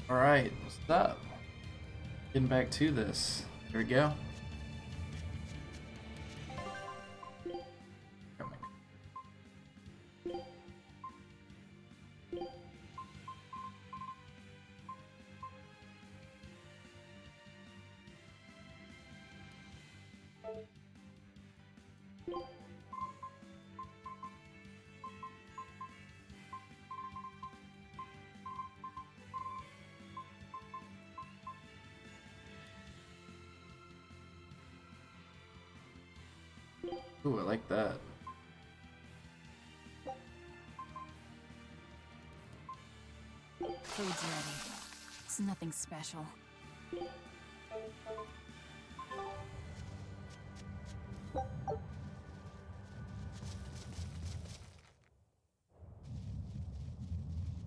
Alright, what's up? Getting back to this. Here we go. Coming. Ooh, I like that. Food's ready. It's nothing special.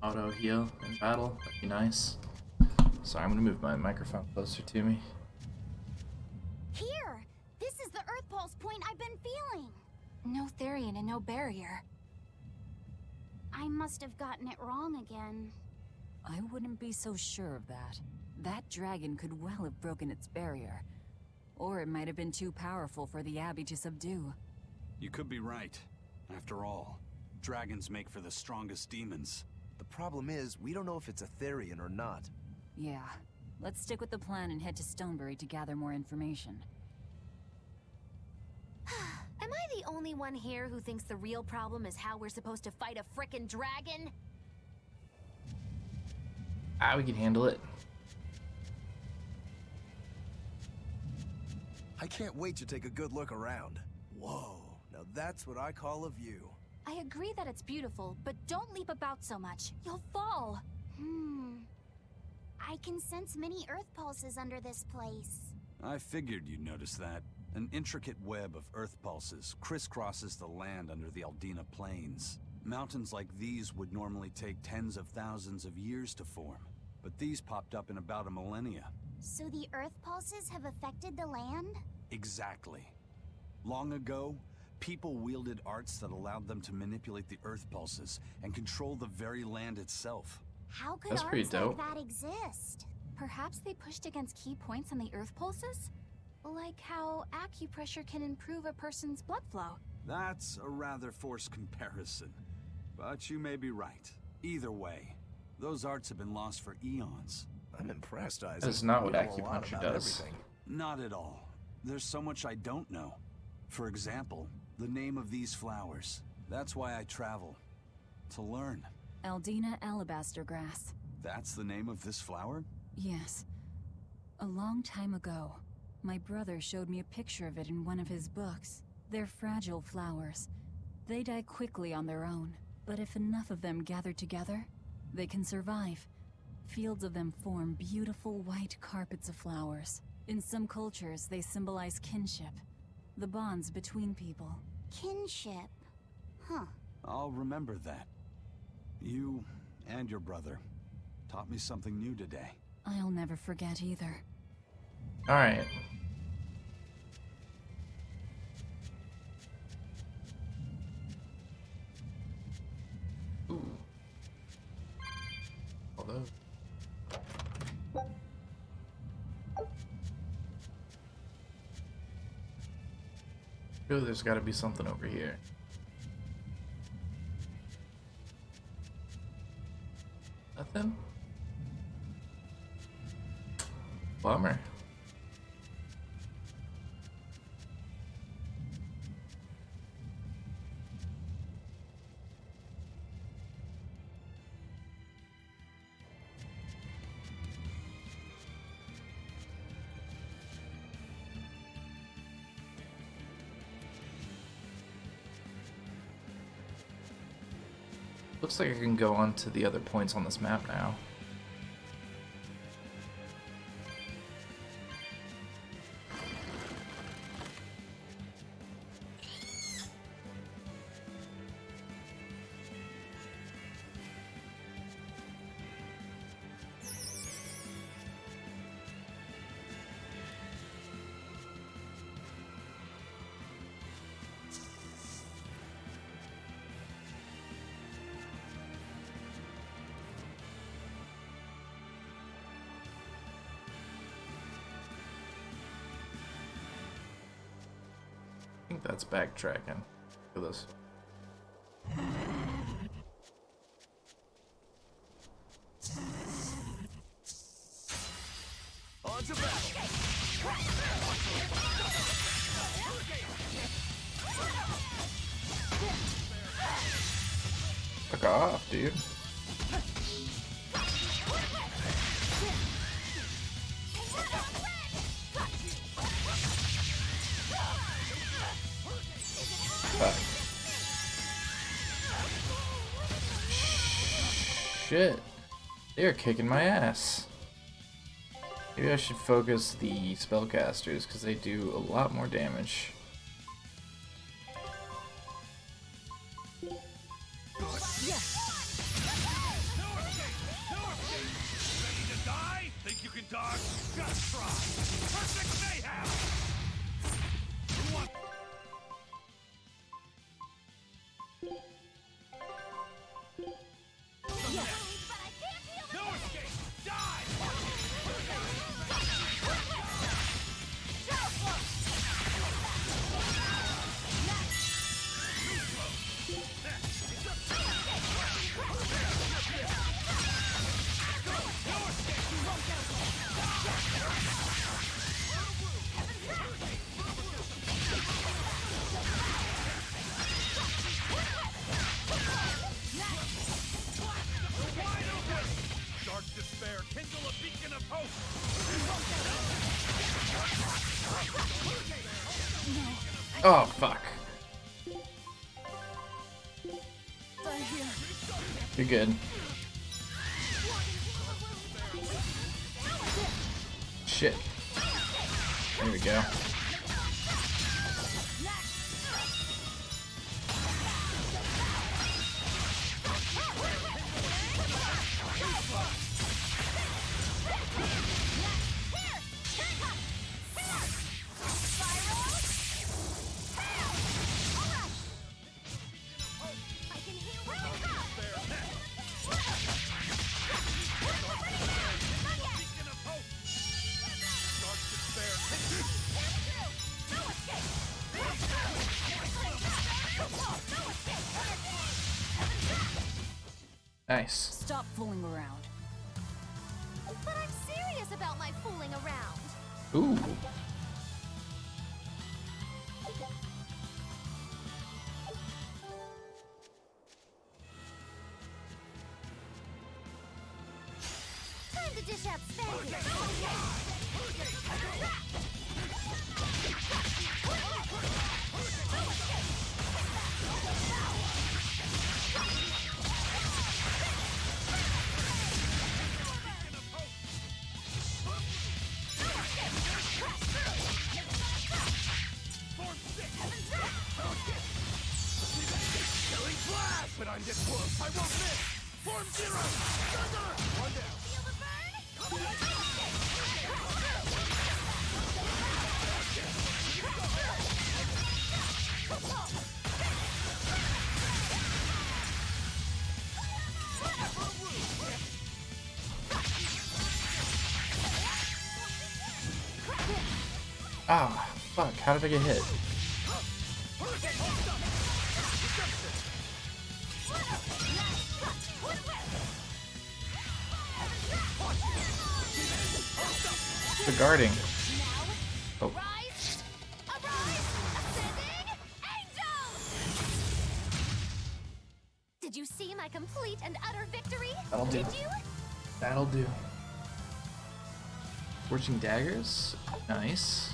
Auto heal in battle, that'd be nice. Sorry, I'm gonna move my microphone closer to me. Here! This is the Earth Pulse point I've been feeling! No Therian and no barrier. I must have gotten it wrong again. I wouldn't be so sure of that. That dragon could well have broken its barrier. Or it might have been too powerful for the Abbey to subdue. You could be right. After all, dragons make for the strongest demons. The problem is, we don't know if it's a Therian or not. Yeah. Let's stick with the plan and head to Stonebury to gather more information. Am I the only one here who thinks the real problem is how we're supposed to fight a frickin' dragon? Ah, we can handle it. I can't wait to take a good look around. Whoa, now that's what I call a view. I agree that it's beautiful, but don't leap about so much. You'll fall. I can sense many Earth pulses under this place. I figured you'd notice that. An intricate web of earth pulses crisscrosses the land under the Aldina Plains. Mountains like these would normally take tens of thousands of years to form, but these popped up in about a millennia. So the Earth pulses have affected the land? Exactly. Long ago, people wielded arts that allowed them to manipulate the earth pulses and control the very land itself. How could That's pretty arts dope. like that exist? Perhaps they pushed against key points on the Earth pulses? Like how acupressure can improve a person's blood flow. That's a rather forced comparison, but you may be right. Either way, those arts have been lost for eons. I'm impressed, Isaac. That's not what You know a lot acupuncture about does. everything. Not at all. There's so much I don't know. For example, the name of these flowers. That's why I travel. To learn. Aldina alabaster grass. That's the name of this flower? Yes. A long time ago, my brother showed me a picture of it in one of his books. They're fragile flowers. They die quickly on their own, but if enough of them gather together, they can survive. Fields of them form beautiful white carpets of flowers. In some cultures, they symbolize kinship, the bonds between people. Kinship. Huh. I'll remember that. You and your brother taught me something new today. I'll never forget either. Alright. Ooh. Although. Surely there's gotta be something over here. Nothing? Bummer. Looks like I can go on to the other points on this map now. think that's backtracking for this. On to battle. Fuck off, dude. Fuck. Shit. They're kicking my ass. Maybe I should focus the spellcasters because they do a lot more damage. Oh, fuck. You're good. Shit. There we go. Nice. Stop fooling around. But I'm serious about my fooling around. Ooh. Time to dish out spankings. But I'm this close. I won't miss. Form zero. Thunder. One down. Feel the burn? Ah, fuck. How did I get hit? The guarding. Oh. Rise! Arise! Ascending! Angels! Did you see my complete and utter victory? That'll do. Did you? That'll do. Scorching daggers? Nice.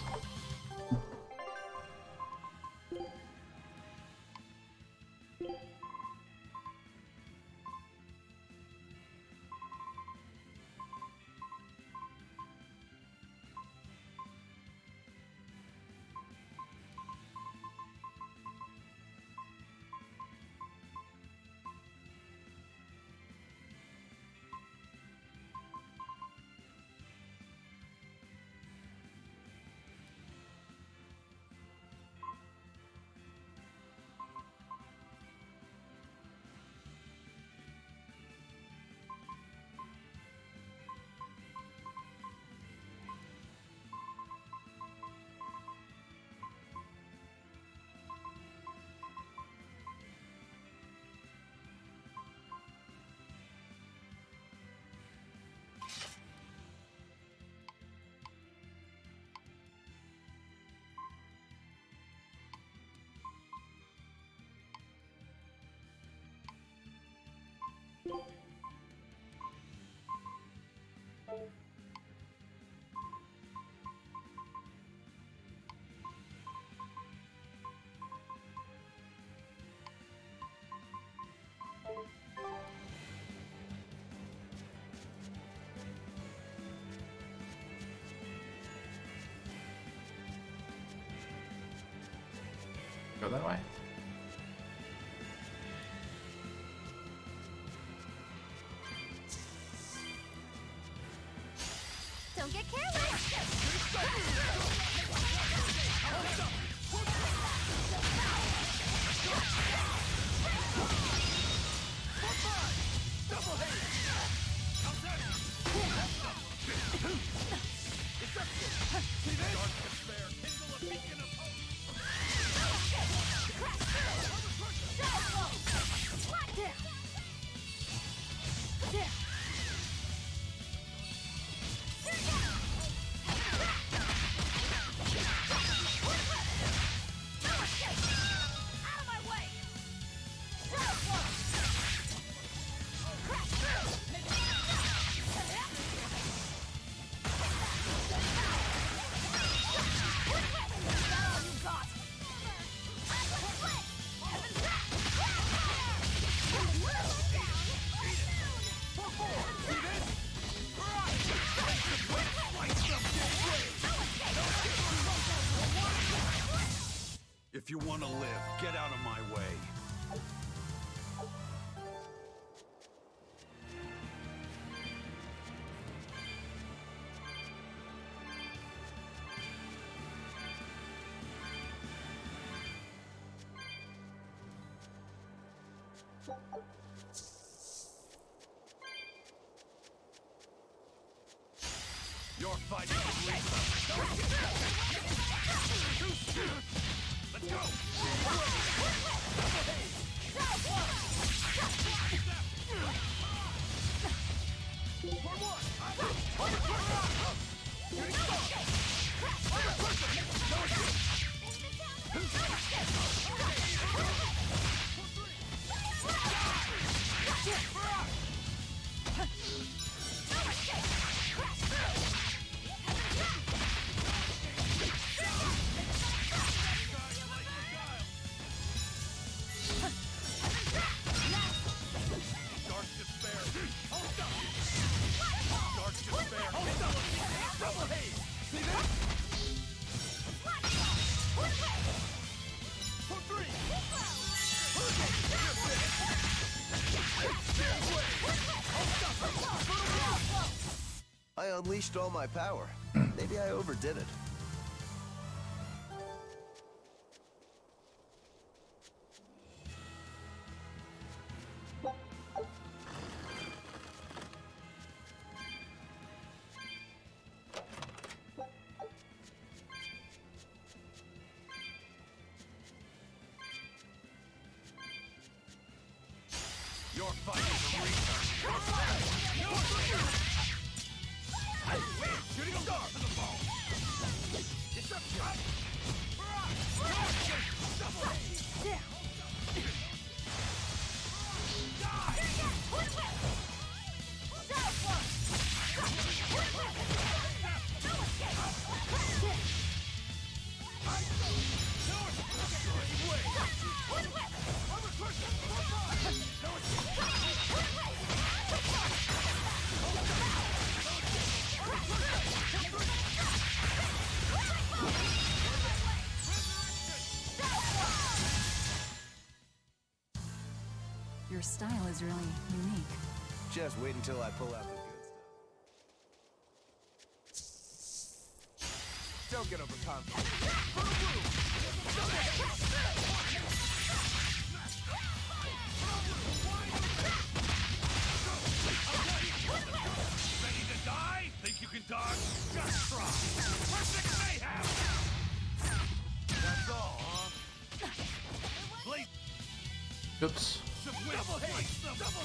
that way? Don't get careless! If you want to live, get out of my way. You're fighting with Lisa. Let's go! I unleashed all my power. Maybe I overdid it. You're fighting for shooting a star for the ball. Your style is really unique. Just wait until I pull out the good stuff. Don't get overconfident. Ready to die? Think you can dodge? Just try. Perfect mayhem! That's all, huh? Blade. Oops. Double hit! Double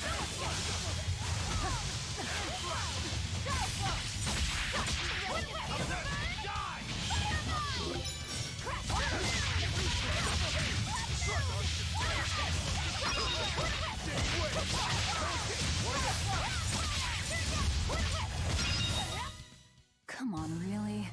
Come on, really?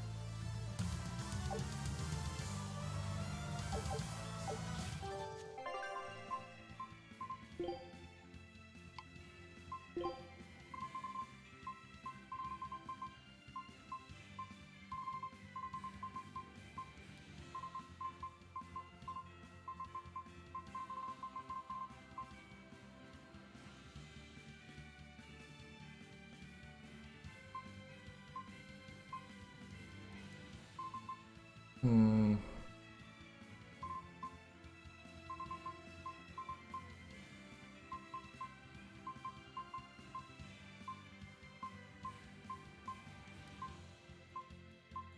Hmm.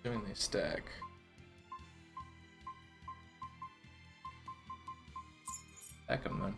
Doing they stack. Stack them then.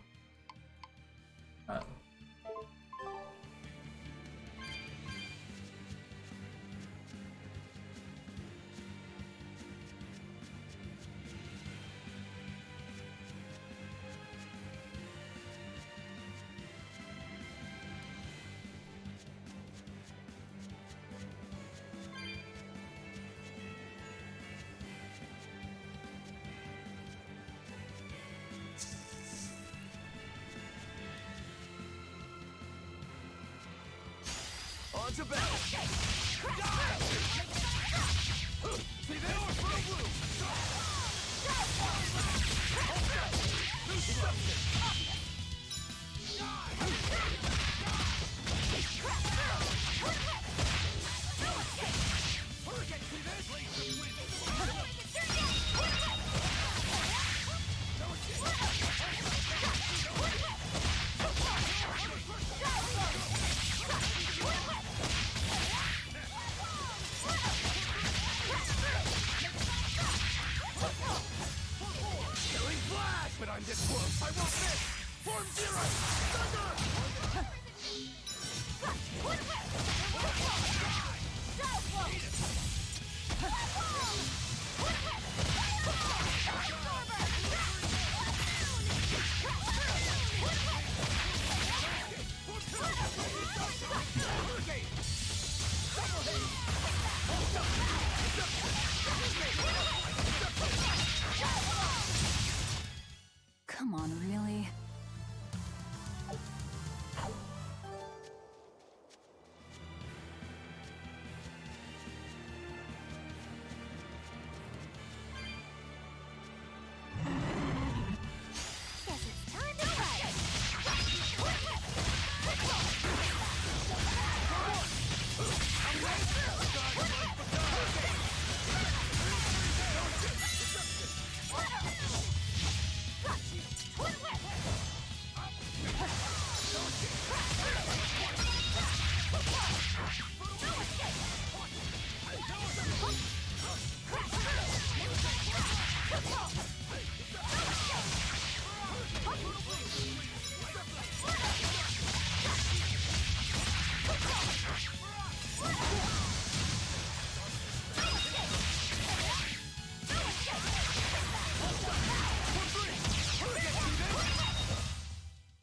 On to battle! See, they are for blue! But I'm this close, I won't miss! Form zero! Come on, really? Guess it's time to fight.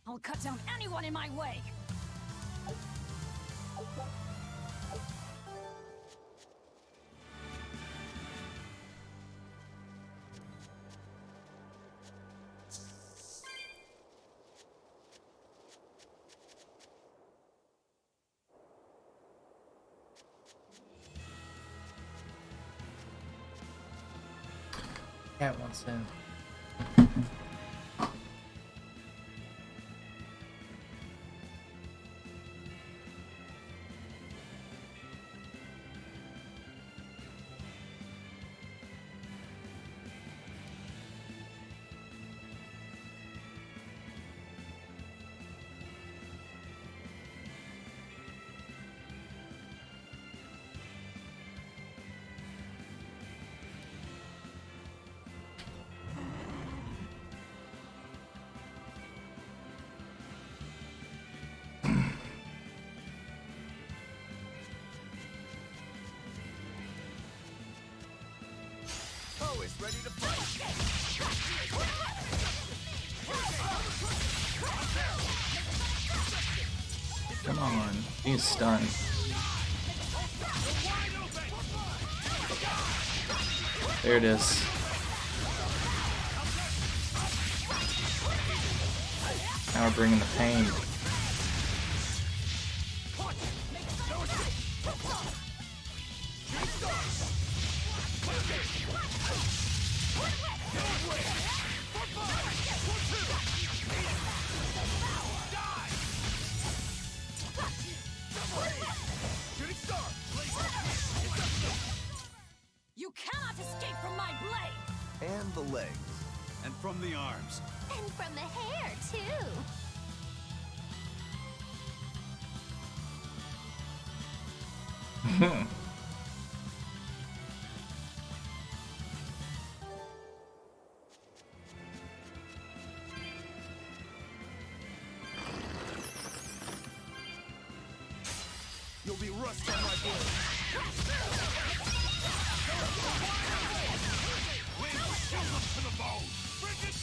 I'll cut down anyone in my way! Cat wants in. Always ready to fight! Come on. He's stunned. There it is. Now we're bringing the pain. You cannot escape from my And the legs. And from the arms. And from the hair, too. You'll be rust on my blade. Kill them to the bone. Frigid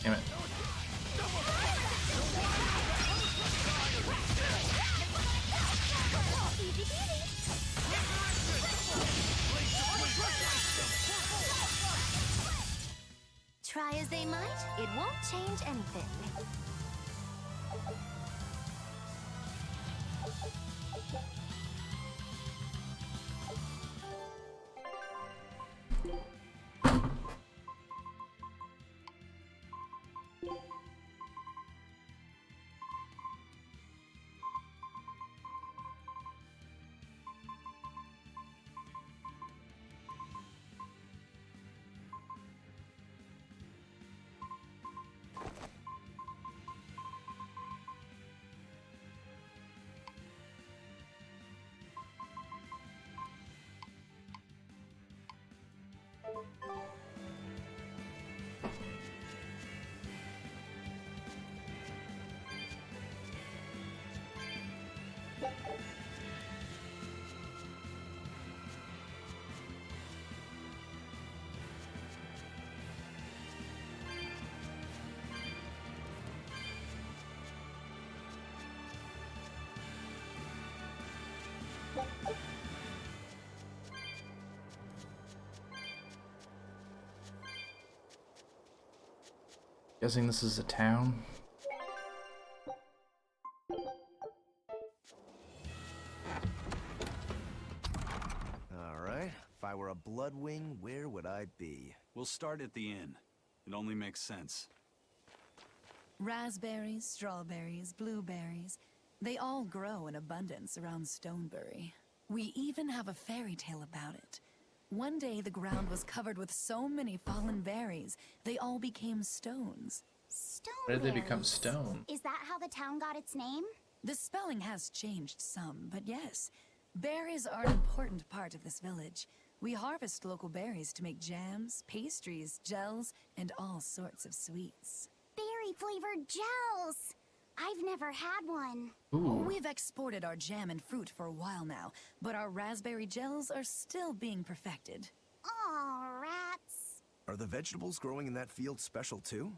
Damn it. Try as they might, it won't change anything. Guessing this is a town. Alright, if I were a Bloodwing, where would I be? We'll start at the inn. It only makes sense. Raspberries, strawberries, blueberries. They all grow in abundance around Stonebury. We even have a fairy tale about it. One day the ground was covered with so many fallen berries, they all became stones. Stone Where did they become berries. stone? Is that how the town got its name? The spelling has changed some, but yes. Berries are an important part of this village. We harvest local berries to make jams, pastries, gels, and all sorts of sweets. Berry-flavored gels! I've never had one. Ooh. We've exported our jam and fruit for a while now, but our raspberry gels are still being perfected. Aw, rats. Are the vegetables growing in that field special too?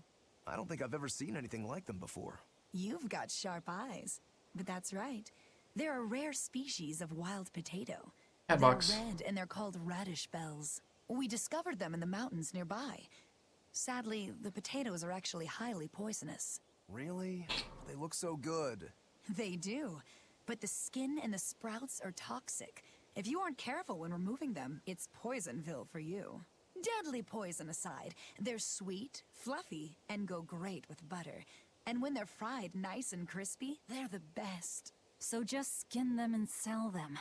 I don't think I've ever seen anything like them before. You've got sharp eyes. But that's right. They're a rare species of wild potato. Hat They're box. red and they're called radish bells. We discovered them in the mountains nearby. Sadly, the potatoes are actually highly poisonous. Really? They look so good. They do, but the skin and the sprouts are toxic. If you aren't careful when removing them, it's Poisonville for you. Deadly poison aside, they're sweet, fluffy, and go great with butter. And when they're fried nice and crispy, they're the best. So just skin them and sell them.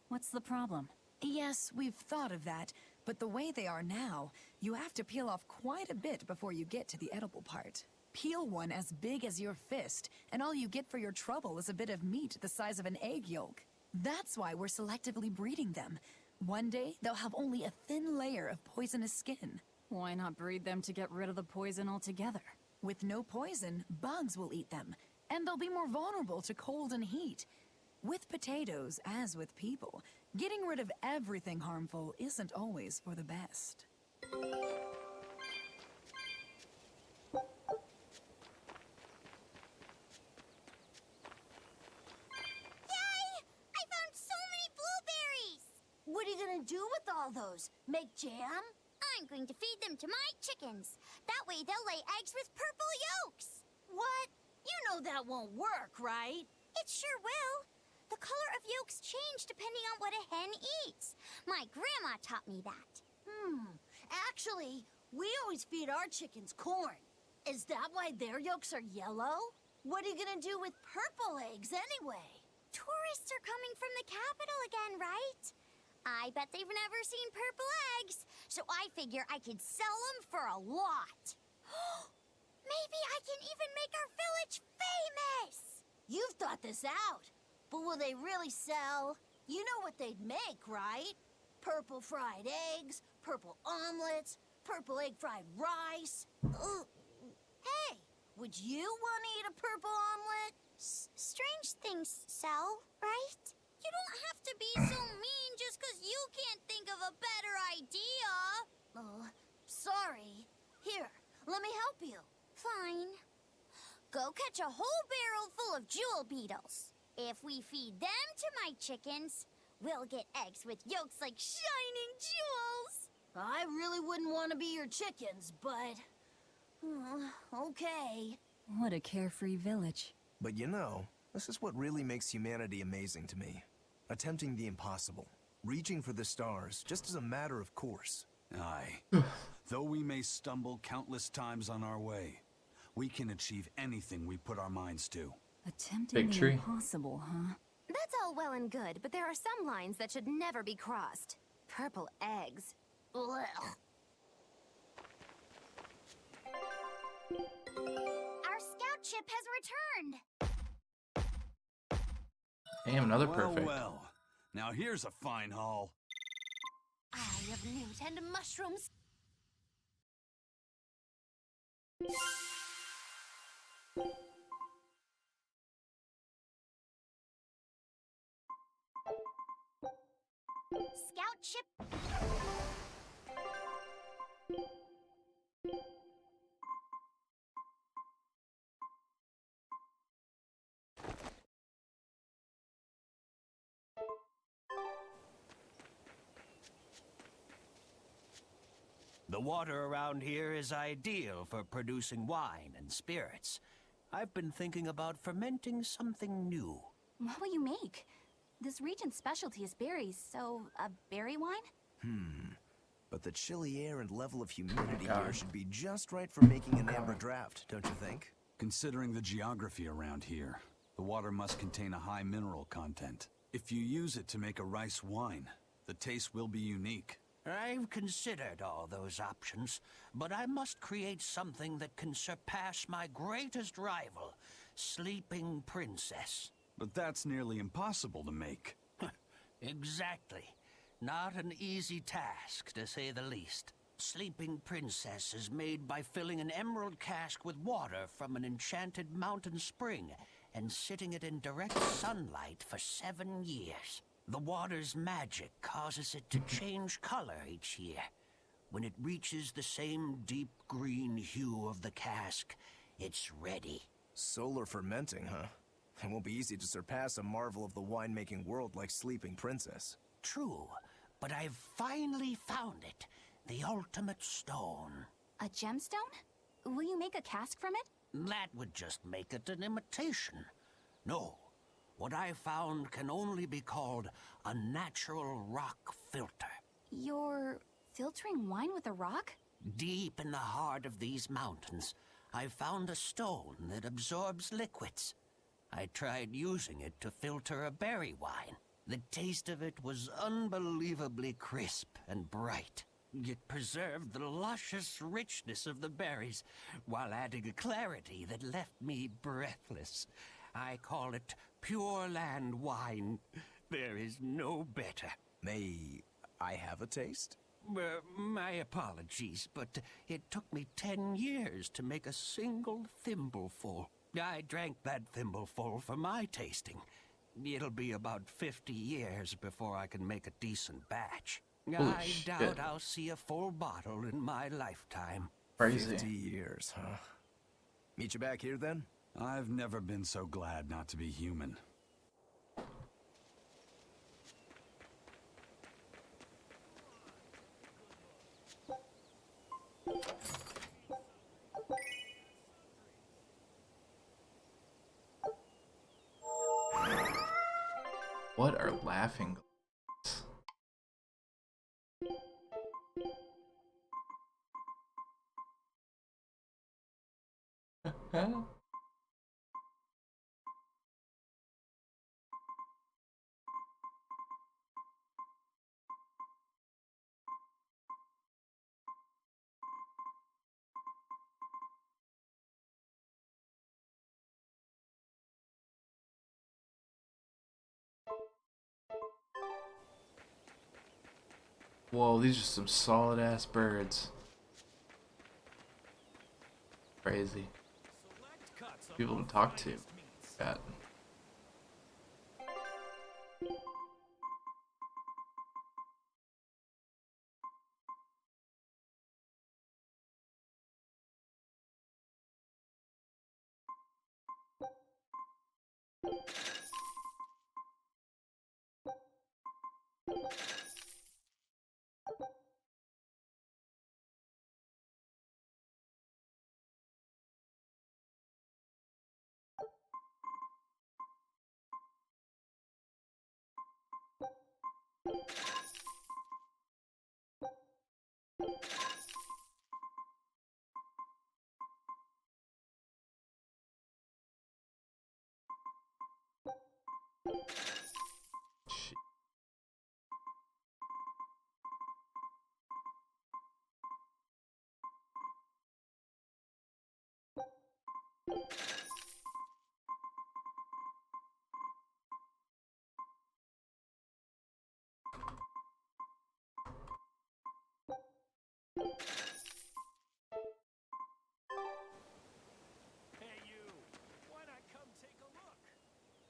What's the problem? Yes, we've thought of that, but the way they are now, you have to peel off quite a bit before you get to the edible part. Peel one as big as your fist, and all you get for your trouble is a bit of meat the size of an egg yolk. That's why we're selectively breeding them. One day, they'll have only a thin layer of poisonous skin. Why not breed them to get rid of the poison altogether? With no poison, bugs will eat them, and they'll be more vulnerable to cold and heat. With potatoes, as with people, getting rid of everything harmful isn't always for the best. do with all those? Make jam? I'm going to feed them to my chickens. That way they'll lay eggs with purple yolks. What? You know that won't work, right? It sure will. The color of yolks change depending on what a hen eats. My grandma taught me that. Actually, we always feed our chickens corn. Is that why their yolks are yellow? What are you gonna do with purple eggs anyway? Tourists are coming from the capital again, right? I bet they've never seen purple eggs, so I figure I could sell them for a lot. Maybe I can even make our village famous! You've thought this out, but will they really sell? You know what they'd make, right? Purple fried eggs, purple omelets, purple egg fried rice. Hey, would you want to eat a purple omelet? Strange things sell, right? You don't have to be so mean just because you can't think of a better idea. Oh, sorry. Here, let me help you. Fine. Go catch a whole barrel full of jewel beetles. If we feed them to my chickens, we'll get eggs with yolks like shining jewels. I really wouldn't want to be your chickens, but... okay. What a carefree village. But you know, this is what really makes humanity amazing to me. Attempting the impossible. Reaching for the stars, just as a matter of course. Aye. Though we may stumble countless times on our way, we can achieve anything we put our minds to. Attempting the Victory. impossible, huh? That's all well and good, but there are some lines that should never be crossed. Purple eggs. Blech. Our scout ship has returned. Damn, another Well, perfect. well. Now here's a fine haul. Eye of newt and mushrooms. Scout ship. The water around here is ideal for producing wine and spirits. I've been thinking about fermenting something new. What will you make? This region's specialty is berries, so a berry wine? But the chilly air and level of humidity God. here should be just right for making an amber draft, don't you think? Considering the geography around here, the water must contain a high mineral content. If you use it to make a rice wine, the taste will be unique. I've considered all those options, but I must create something that can surpass my greatest rival, Sleeping Princess. But that's nearly impossible to make. Exactly. Not an easy task, to say the least. Sleeping Princess is made by filling an emerald cask with water from an enchanted mountain spring and sitting it in direct sunlight for 7 years. The water's magic causes it to change color each year. When it reaches the same deep green hue of the cask, it's ready. Solar fermenting, huh? It won't be easy to surpass a marvel of the winemaking world like Sleeping Princess. True, but I've finally found it. The ultimate stone. A gemstone? Will you make a cask from it? That would just make it an imitation. No, what I found can only be called a natural rock filter. You're filtering wine with a rock? Deep in the heart of these mountains, I found a stone that absorbs liquids. I tried using it to filter a berry wine. The taste of it was unbelievably crisp and bright. It preserved the luscious richness of the berries, while adding a clarity that left me breathless. I call it Pure Land wine. There is no better. May I have a taste? My apologies, but it took me 10 years to make a single thimbleful. I drank that thimbleful for my tasting. It'll be about 50 years before I can make a decent batch. I doubt I'll see a full bottle in my lifetime. Crazy. 50 years, huh? Meet you back here then? I've never been so glad not to be human. What are laughing glands? Whoa, these are some solid ass birds. Crazy. People to talk to. God. Shit.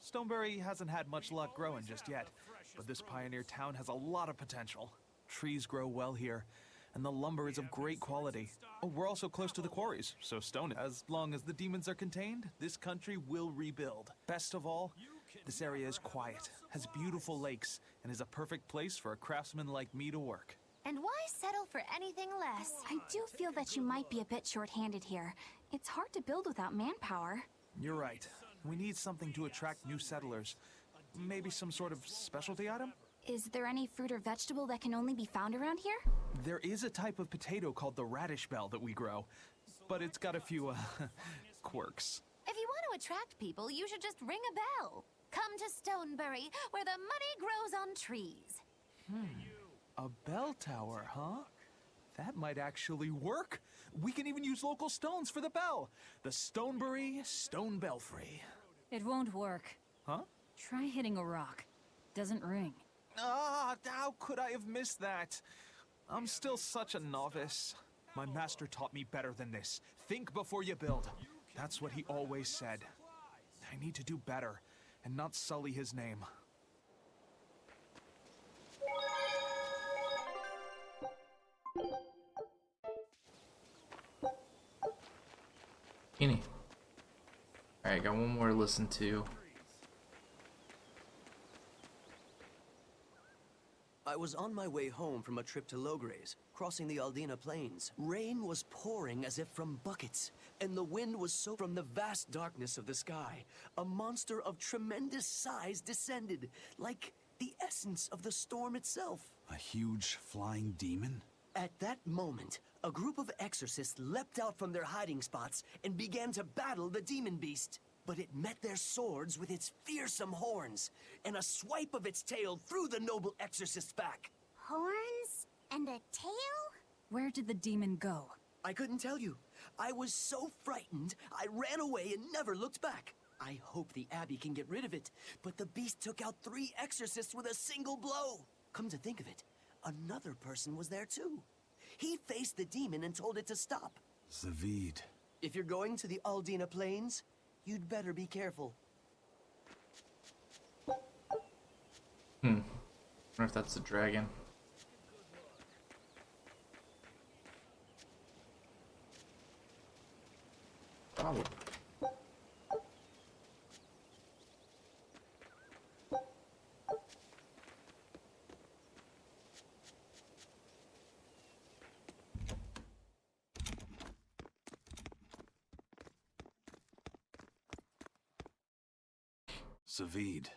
Stoneberry hasn't had much luck growing just yet, but this pioneer town has a lot of potential. Trees grow well here, and the lumber is of great quality. Oh, we're also close to the quarries, so as long as the demons are contained, this country will rebuild. Best of all, this area is quiet, has beautiful lakes, and is a perfect place for a craftsman like me to work. And why settle for anything less? I do feel that you might be a bit short-handed here. It's hard to build without manpower. You're right. We need something to attract new settlers. Maybe some sort of specialty item? Is there any fruit or vegetable that can only be found around here? There is a type of potato called the radish bell that we grow, but it's got a few, quirks. If you want to attract people, you should just ring a bell. Come to Stoneberry, where the money grows on trees. A bell tower, huh? That might actually work. We can even use local stones for the bell. The Stoneberry Stone Belfry. It won't work. Huh? Try hitting a rock. Doesn't ring. Ah, how could I have missed that? I'm still such a novice. My master taught me better than this. Think before you build. That's what he always said. I need to do better and not sully his name. Kenny. Alright, got one more to listen to. I was on my way home from a trip to Logres, crossing the Aldina Plains. Rain was pouring as if from buckets, and the wind was so from the vast darkness of the sky. A monster of tremendous size descended, like the essence of the storm itself. A huge flying demon? At that moment, a group of exorcists leapt out from their hiding spots and began to battle the demon beast. But it met their swords with its fearsome horns, and a swipe of its tail threw the noble exorcist's back. Horns and a tail? Where did the demon go? I couldn't tell you. I was so frightened, I ran away and never looked back. I hope the Abbey can get rid of it, but the beast took out 3 exorcists with a single blow. Come to think of it, another person was there too. He faced the demon and told it to stop. Zavid. If you're going to the Aldina Plains, you'd better be careful. I wonder if that's the dragon. Probably. Zavid.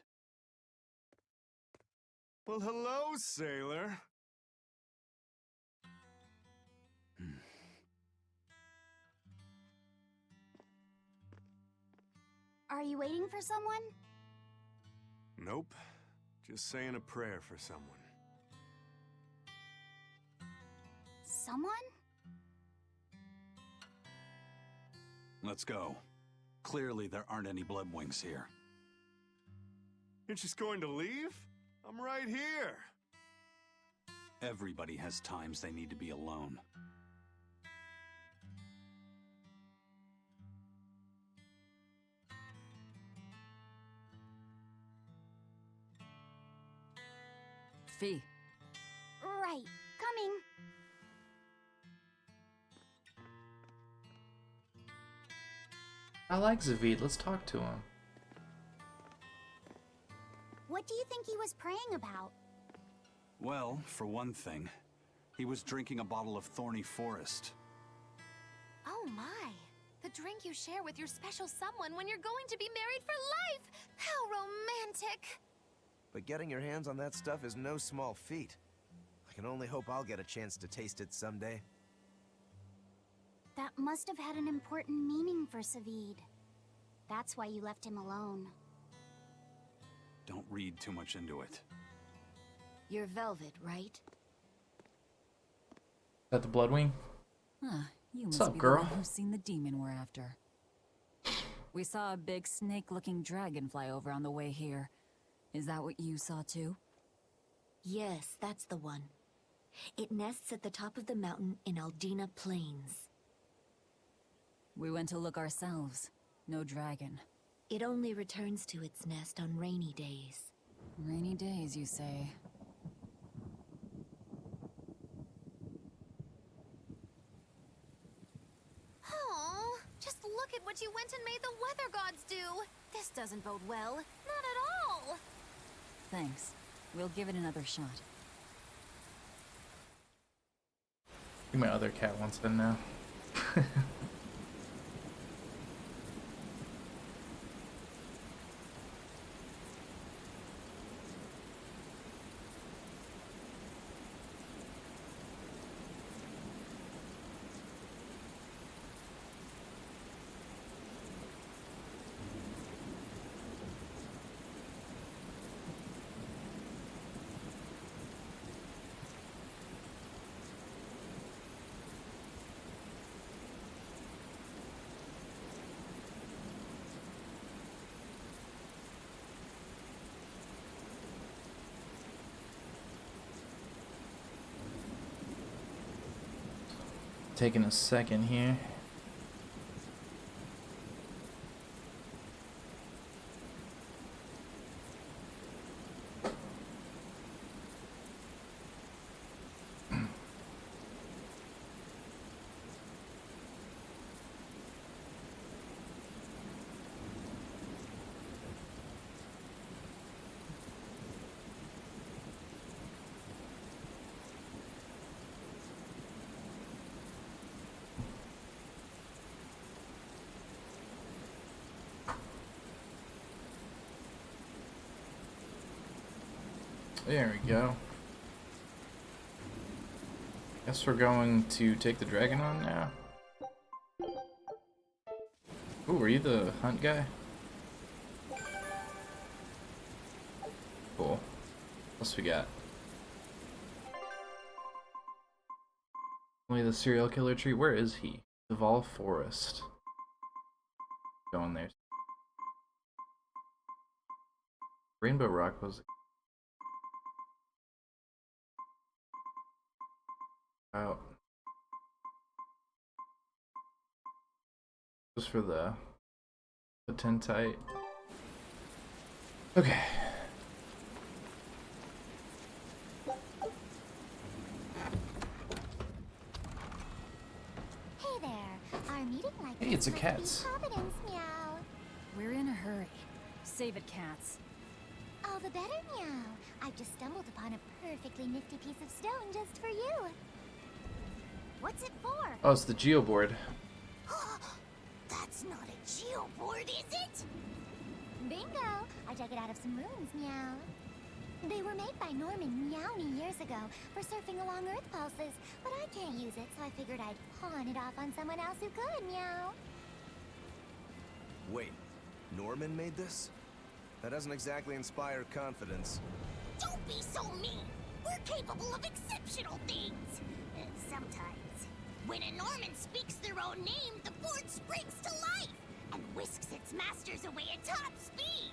Well, hello, sailor. Are you waiting for someone? Nope. Just saying a prayer for someone. Someone? Let's go. Clearly, there aren't any bloodwings here. You're just going to leave? I'm right here. Everybody has times they need to be alone. Fee. Right. Coming. I like Zavid. Let's talk to him. What do you think he was praying about? Well, for one thing, he was drinking a bottle of Thorny Forest. Oh my. The drink you share with your special someone when you're going to be married for life! How romantic! But getting your hands on that stuff is no small feat. I can only hope I'll get a chance to taste it someday. That must have had an important meaning for Savid. That's why you left him alone. Don't read too much into it. You're Velvet, right? Is that the Bloodwing? Huh, you What's must up, be girl? the one who's seen the demon we're after. We saw a big snake-looking dragon fly over on the way here. Is that what you saw too? Yes, that's the one. It nests at the top of the mountain in Aldina Plains. We went to look ourselves. No dragon. It only returns to its nest on rainy days. Rainy days, you say? Oh, just look at what you went and made the weather gods do. This doesn't bode well. Not at all. Thanks. We'll give it another shot. I think my other cat wants in now. Taking a second here. There we go. Guess we're going to take the dragon on now. Ooh, are you the hunt guy? Cool. What else we got? Only the serial killer tree. Where is he? The Vol Forest. Going there. Rainbow Rock was out. Just for the tentite. Okay. Hey there. Our meeting like Hey, it's a this must be cat's. Providence, meow. We're in a hurry. Save it, cats. All the better, meow. I've just stumbled upon a perfectly nifty piece of stone just for you. What's it for? Oh, it's the geoboard. That's not a geoboard, is it? Bingo! I dug it out of some ruins, meow. They were made by Norman Meowny years ago for surfing along Earth pulses, but I can't use it, so I figured I'd pawn it off on someone else who could, meow. Wait, Norman made this? That doesn't exactly inspire confidence. Don't be so mean! We're capable of exceptional things! Sometimes. When a Norman speaks their own name, the board springs to life and whisks its masters away at top speed.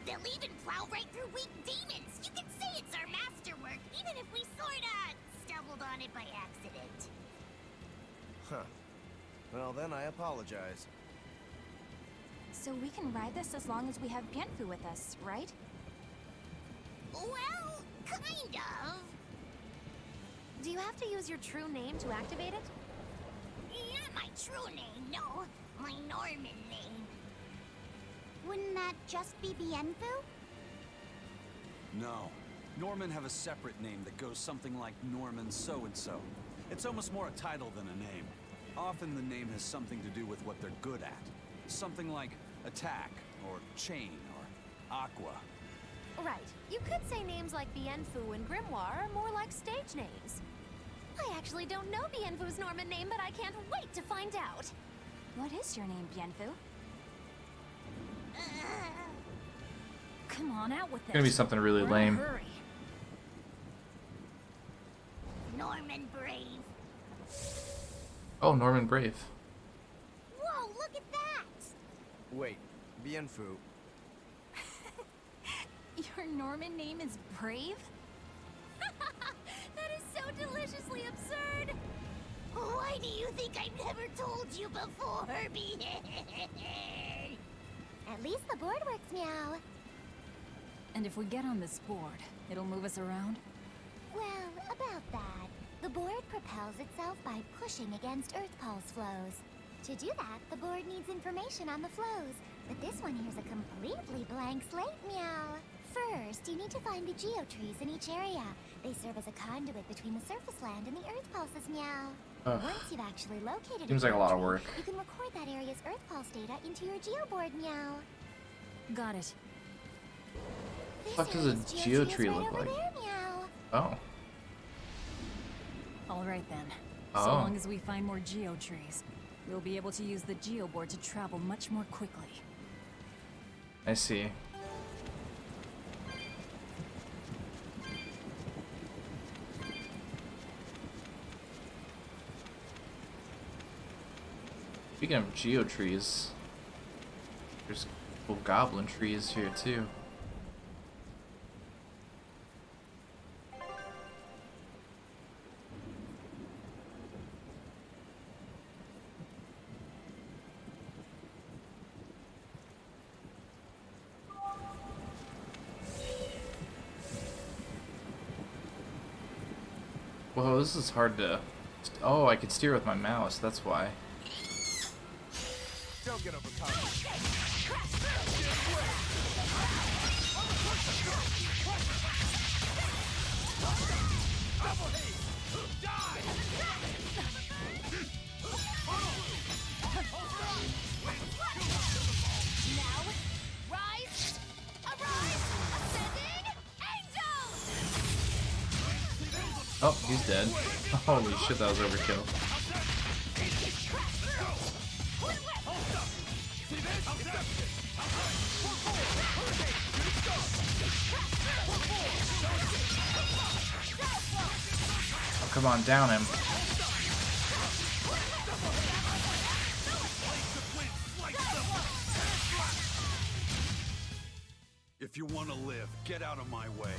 They'll even plow right through weak demons. You can say it's our masterwork, even if we sorta stumbled on it by accident. Huh. Well, then I apologize. So we can ride this as long as we have Bienfu with us, right? Well, kind of. Do you have to use your true name to activate it? Not my true name, no. My Norman name. Wouldn't that just be Bienfu? No. Norman have a separate name that goes something like Norman so-and-so. It's almost more a title than a name. Often the name has something to do with what they're good at. Something like Attack, or Chain, or Aqua. Right. You could say names like Bienfu and Grimoire are more like stage names. I actually don't know Bienfu's Norman name, but I can't wait to find out. What is your name, Bienfu? Come on, out with it. It's gonna be something really We're in a lame. hurry. Norman Brave. Oh, Norman Brave. Whoa, look at that! Wait, Bienfu. Your Norman name is Brave? That is so deliciously absurd! Why do you think I've never told you before, At least the board works, meow. And if we get on this board, it'll move us around? Well, about that. The board propels itself by pushing against Earth pulse flows. To do that, the board needs information on the flows, but this one here's a completely blank slate, meow. First, you need to find the geotrees in each area. They serve as a conduit between the surface land and the Earth pulses, meow. Ugh. Once you've actually located Seems a like a lot of geotree, work. you can record that area's Earth pulse data into your geoboard, meow. Got it. What does a area's geotree right look over like? there, meow. Oh. All right then. Oh. So long as we find more geotrees, we'll be able to use the geoboard to travel much more quickly. I see. Speaking of geotrees, there's cool goblin trees here too. Whoa, this is hard to... Oh, I can steer with my mouse, that's why. Don't get overconfident. Now, rise, arise, ascending, angels! Oh, he's dead. Holy shit, that was overkill. Oh, come on, down him. If you want to live, get out of my way.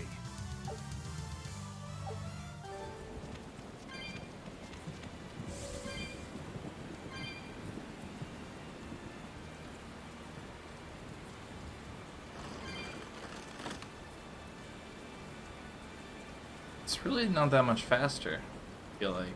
It's really not that much faster, I feel like.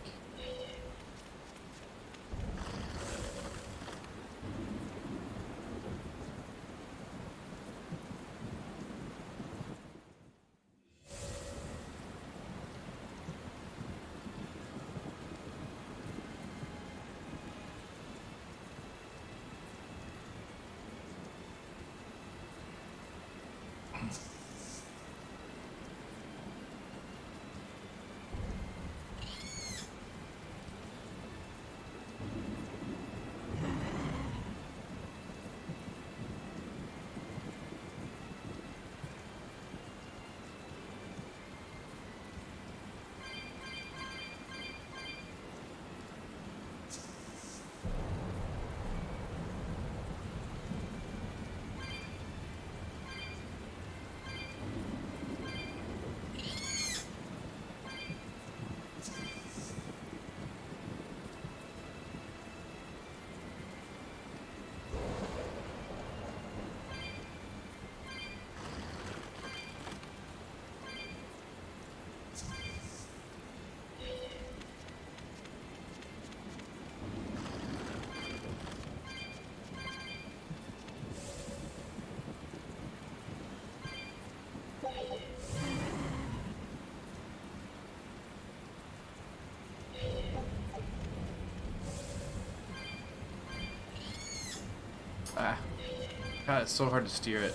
Ah. God, it's so hard to steer it.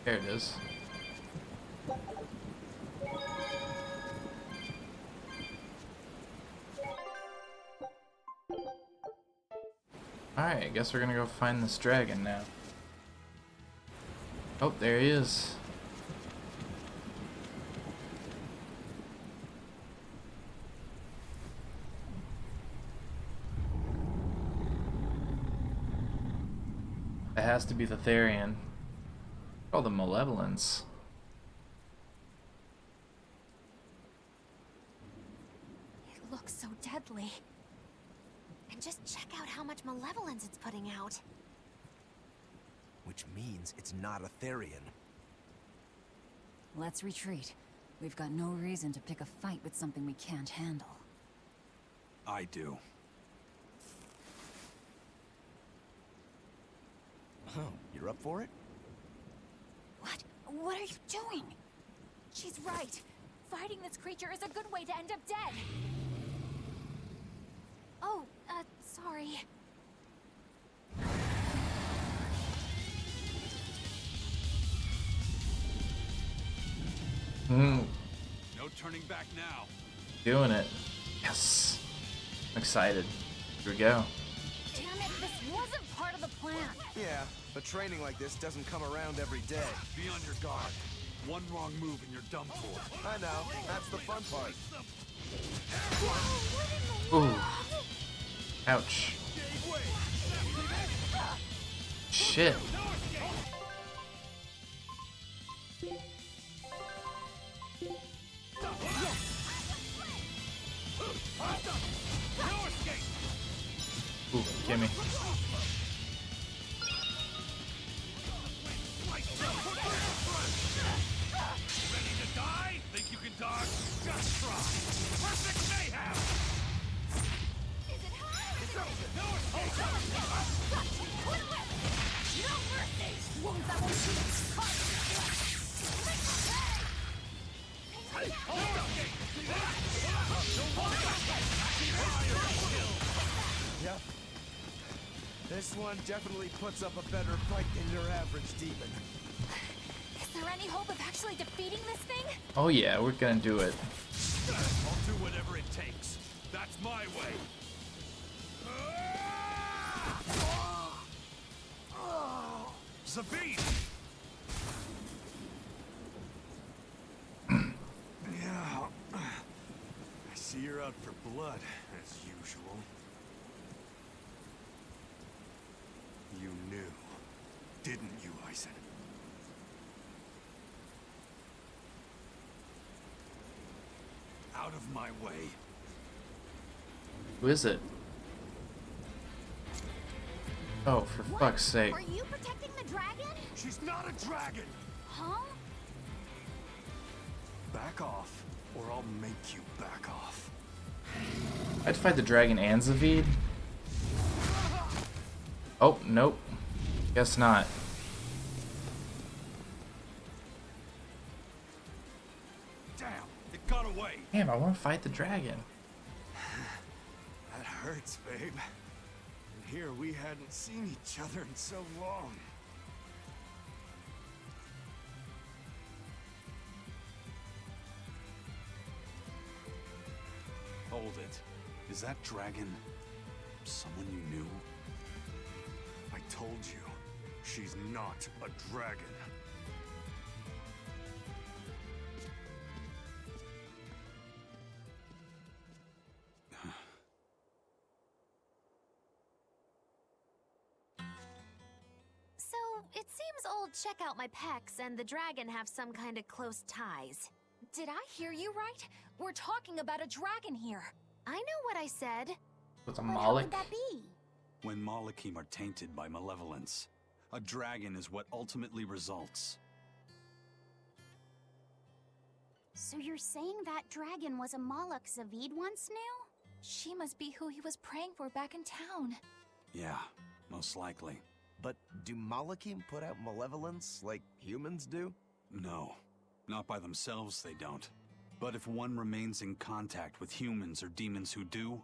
There it is. Alright, I guess we're gonna go find this dragon now. Oh, there he is. It has to be the Therian. Oh, the Malevolence. It looks so deadly. And just check out how much malevolence it's putting out. Which means it's not a Therian. Let's retreat. We've got no reason to pick a fight with something we can't handle. I do. Oh, you're up for it? What? What are you doing? She's right. Fighting this creature is a good way to end up dead. Oh, sorry. No turning back now. Doing it. Yes. I'm excited. Here we go. Damn it, this wasn't part of the plan. Yeah, but training like this doesn't come around every day. Be on your guard. One wrong move and you're done for. I know. That's the fun part. Ooh. Ouch. Shit. Ooh, gimme. Ready to die? Think you can dodge? Just try. Perfect mayhem! Is it hard? No mercy! Wounds that won't Yep. This one definitely puts up a better fight than your average demon. Is there any hope of actually defeating this thing? Oh yeah, we're gonna do it. I'll do whatever it takes. That's my way. Zabine! Yeah. I see you're out for blood, as usual. You knew, didn't you, Eisen? Out of my way. Who is it? Oh, for fuck's sake. Are you protecting the dragon? She's not a dragon! Huh? Back off, or I'll make you back off. I'd fight the dragon and Zavid. Oh, nope. Guess not. Damn, it got away. Damn, I want to fight the dragon. That hurts, babe. And here we hadn't seen each other in so long. Hold it. Is that dragon someone you knew? I told you, she's not a dragon. So, it seems old Check Out My Pecs and the dragon have some kind of close ties. Did I hear you right? We're talking about a dragon here. I know what I said. With a But how Moloch? would that be? When Malachim are tainted by malevolence, a dragon is what ultimately results. So you're saying that dragon was a Moloch Zavid once knew? She must be who he was praying for back in town. Yeah, most likely. But do Malachim put out malevolence like humans do? No, not by themselves they don't. But if one remains in contact with humans or demons who do,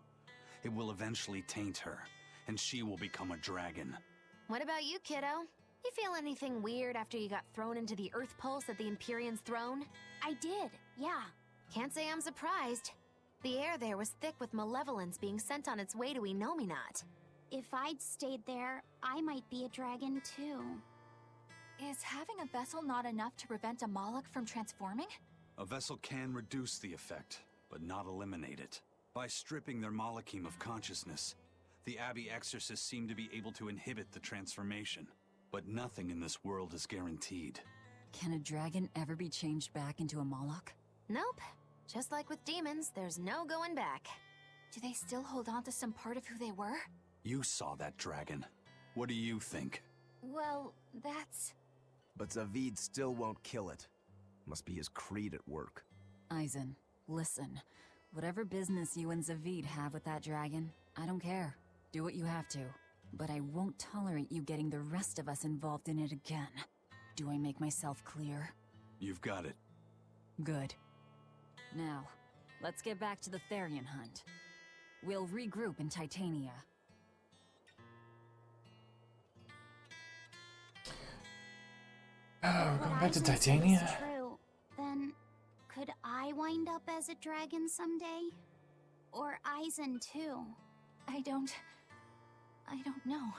it will eventually taint her, and she will become a dragon. What about you, kiddo? You feel anything weird after you got thrown into the Earth Pulse at the Empyrean's throne? I did, yeah. Can't say I'm surprised. The air there was thick with malevolence being sent on its way to Enominat. If I'd stayed there, I might be a dragon too. Is having a vessel not enough to prevent a Moloch from transforming? A vessel can reduce the effect, but not eliminate it. By stripping their Malachim of consciousness, the Abbey exorcists seem to be able to inhibit the transformation. But nothing in this world is guaranteed. Can a dragon ever be changed back into a Moloch? Nope. Just like with demons, there's no going back. Do they still hold on to some part of who they were? You saw that dragon. What do you think? Well, that's... But Zavid still won't kill it. Must be his creed at work. Eisen, listen. Whatever business you and Zavid have with that dragon, I don't care. Do what you have to. But I won't tolerate you getting the rest of us involved in it again. Do I make myself clear? You've got it. Good. Now, let's get back to the Therian hunt. We'll regroup in Titania. Oh, we're going back to What Eisen said Titania? is true, then could I wind up as a dragon someday? Or Eisen too? I don't know.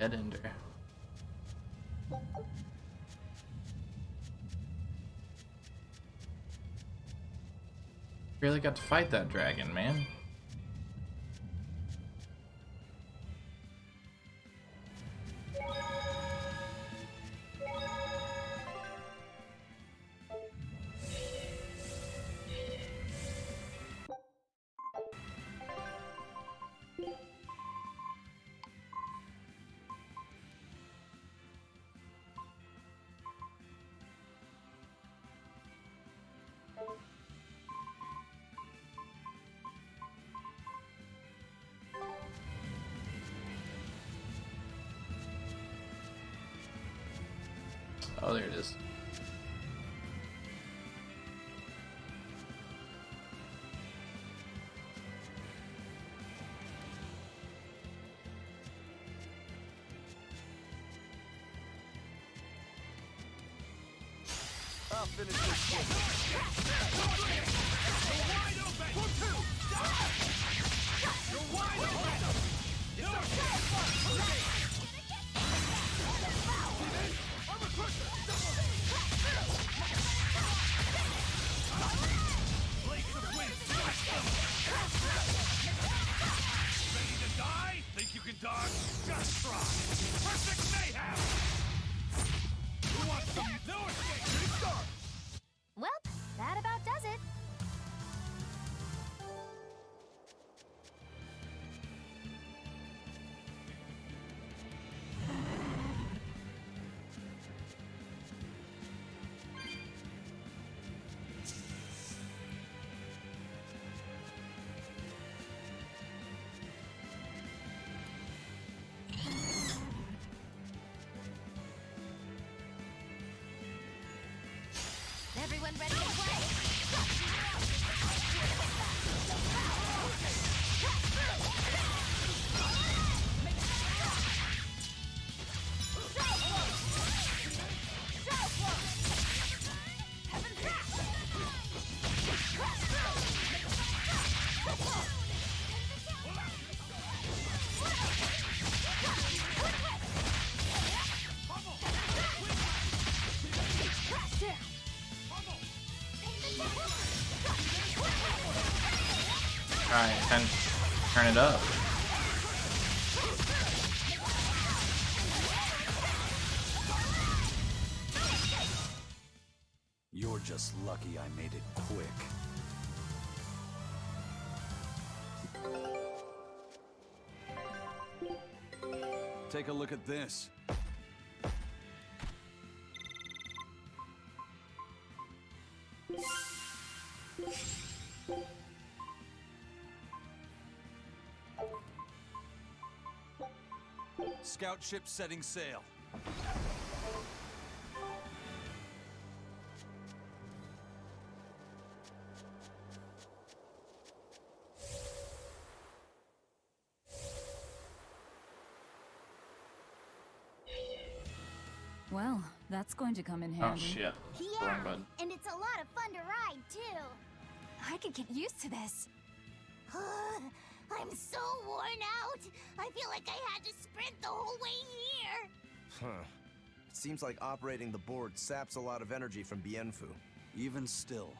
Headender. Really got to fight that dragon, man. Oh, there it is. I'll finish this one. You're wide open! No! I'm a pusher! Blades of wind, smash them! Ready to die? Think you can dodge? Just try! Perfect mayhem! You want some? No escape! Ready, start! Well, that about does it. Everyone ready to play? Alright, turn it up. just lucky I made it quick. Take a look at this. Scout ship setting sail. Well, that's going to come in Oh handy. shit. Yeah, Wrong button. and it's a lot of fun to ride, too. I could get used to this. I'm so worn out. I feel like I had to sprint the whole way here. Huh. Seems like operating the board saps a lot of energy from Bienfu. Even still,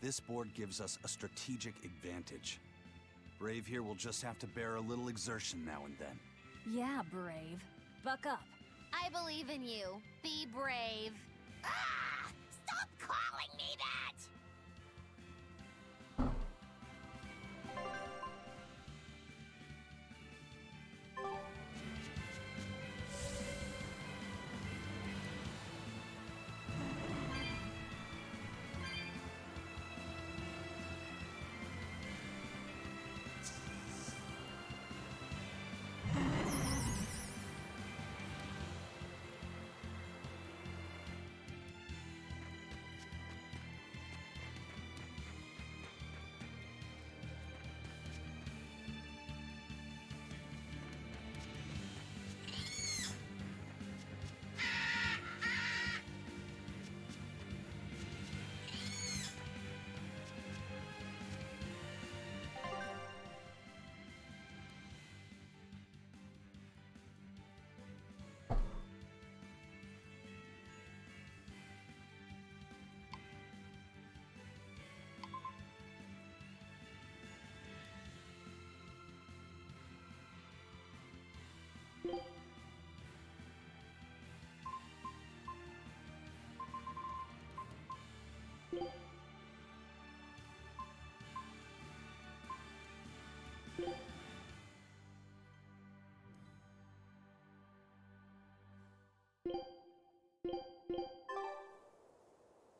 this board gives us a strategic advantage. Brave here will just have to bear a little exertion now and then. Yeah, Brave. Buck up. I believe in you. Be brave. Ah! Stop calling me that!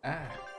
Ah.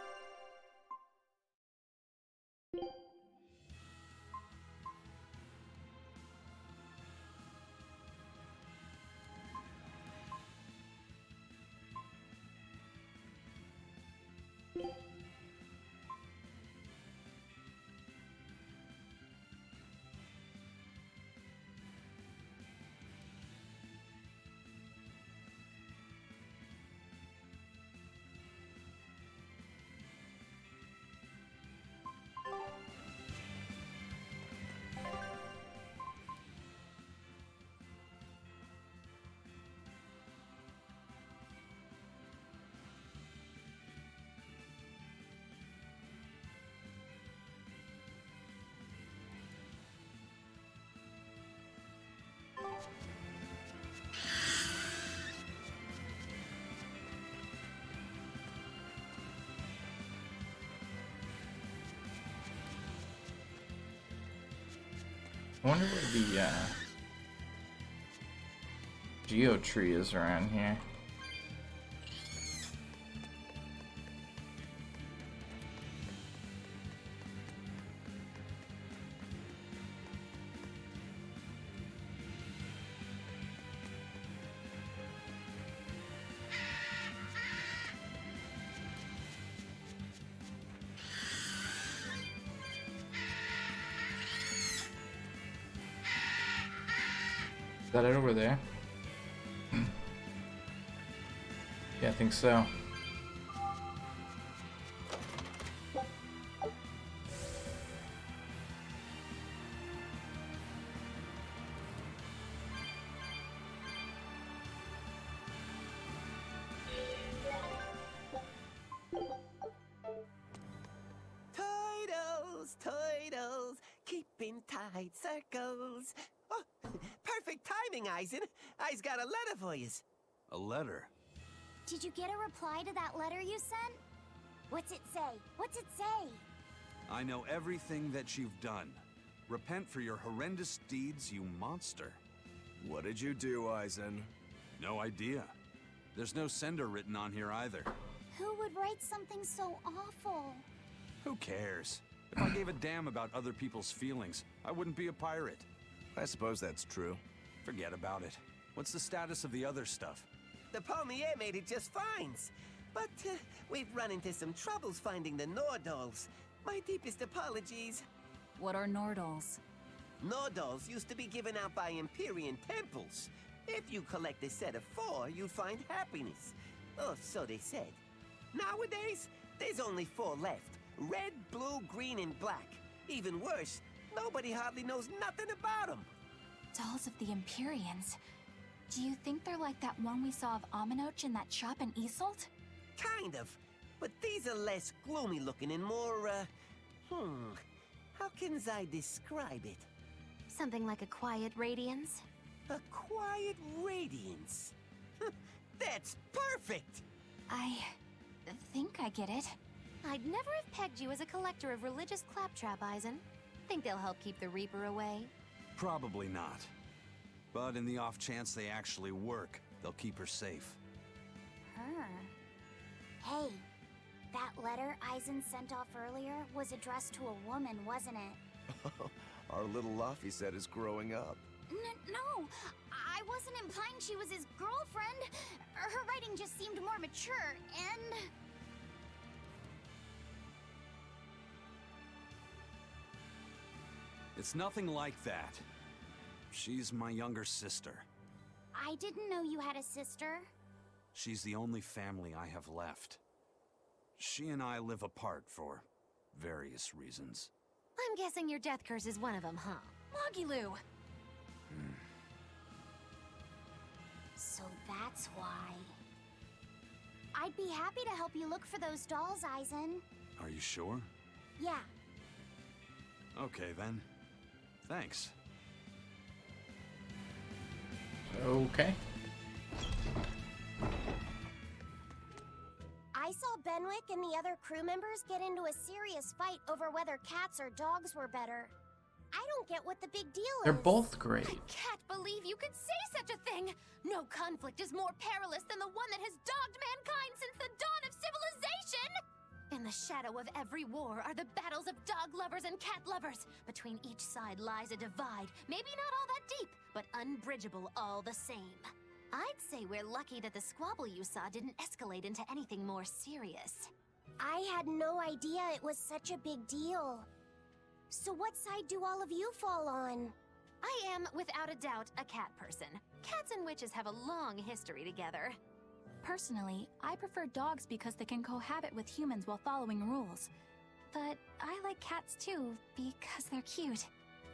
I wonder where the Geo tree is around here. Is that it over there? Yeah, I think so. Toidles, keeping tight circles. Oh, perfect timing, Eisen. I's got a letter for yous. A letter? Did you get a reply to that letter you sent? What's it say? What's it say? I know everything that you've done. Repent for your horrendous deeds, you monster. What did you do, Eisen? No idea. There's no sender written on here either. Who would write something so awful? Who cares? If I gave a damn about other people's feelings, I wouldn't be a pirate. I suppose that's true. Forget about it. What's the status of the other stuff? The Palmier made it just fine. But we've run into some troubles finding the Nordals. My deepest apologies. What are Nordals? Nordals used to be given out by Empyrean temples. If you collect a set of 4, you'd find happiness. Oh, so they said. Nowadays, there's only 4 left. Red, blue, green, and black. Even worse, nobody hardly knows nothing about them. Dolls of the Empyreans. Do you think they're like that one we saw of Aminoch in that shop in Isolt? Kind of. But these are less gloomy looking and more, how can I describe it? Something like a quiet radiance? A quiet radiance. That's perfect! I think I get it. I'd never have pegged you as a collector of religious claptrap, Eisen. Think they'll help keep the Reaper away? Probably not. But in the off chance they actually work, they'll keep her safe. Hey, that letter Eisen sent off earlier was addressed to a woman, wasn't it? Our little Laphicet is growing up. No, I wasn't implying she was his girlfriend. Her writing just seemed more mature, and... It's nothing like that. She's my younger sister. I didn't know you had a sister. She's the only family I have left. She and I live apart for various reasons. I'm guessing your death curse is one of them, huh? Magilou! So that's why. I'd be happy to help you look for those dolls, Eisen. Are you sure? Yeah. Okay then. Thanks. Okay. I saw Benwick and the other crew members get into a serious fight over whether cats or dogs were better. I don't get what the big deal is. They're both great. I can't believe you could say such a thing! No conflict is more perilous than the one that has dogged mankind since the dawn of civilization! In the shadow of every war are the battles of dog lovers and cat lovers. Between each side lies a divide, maybe not all that deep, but unbridgeable all the same. I'd say we're lucky that the squabble you saw didn't escalate into anything more serious. I had no idea it was such a big deal. So what side do all of you fall on? I am, without a doubt, a cat person. Cats and witches have a long history together. Personally, I prefer dogs because they can cohabit with humans while following rules. But I like cats too, because they're cute.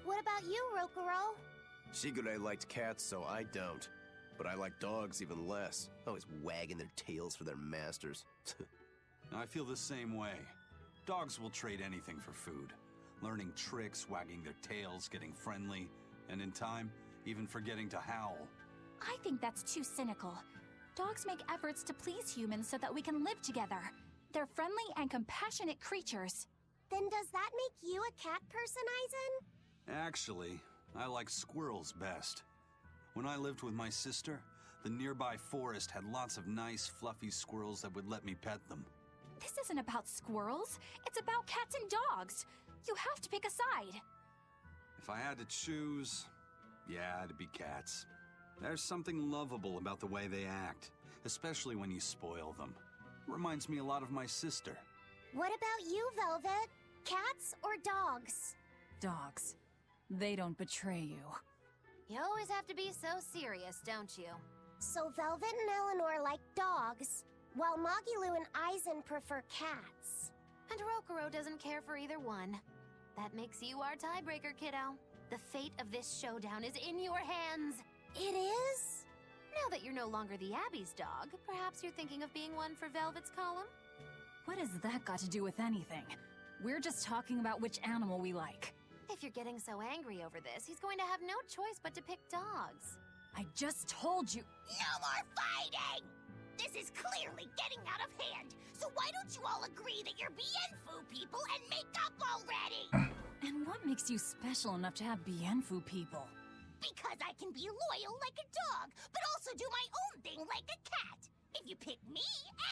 What about you, Rokuro? Shigure liked cats, so I don't. But I like dogs even less. Always wagging their tails for their masters. I feel the same way. Dogs will trade anything for food. Learning tricks, wagging their tails, getting friendly, and in time, even forgetting to howl. I think that's too cynical. Dogs make efforts to please humans so that we can live together. They're friendly and compassionate creatures. Then does that make you a cat person, Eisen? Actually, I like squirrels best. When I lived with my sister, the nearby forest had lots of nice, fluffy squirrels that would let me pet them. This isn't about squirrels. It's about cats and dogs. You have to pick a side. If I had to choose, yeah, it'd be cats. There's something lovable about the way they act, especially when you spoil them. Reminds me a lot of my sister. What about you, Velvet? Cats or dogs? Dogs. They don't betray you. You always have to be so serious, don't you? So Velvet and Eleanor like dogs, while Magilou and Eisen prefer cats. And Rokuro doesn't care for either one. That makes you our tiebreaker, kiddo. The fate of this showdown is in your hands. It is? Now that you're no longer the Abbey's dog, perhaps you're thinking of being one for Velvet's column? What has that got to do with anything? We're just talking about which animal we like. If you're getting so angry over this, he's going to have no choice but to pick dogs. I just told you. No more fighting! This is clearly getting out of hand, So why don't you all agree that you're Bienfu people and make up already? And what makes you special enough to have Bienfu people? Because I can be loyal like a dog, but also do my own thing like a cat. If you pick me,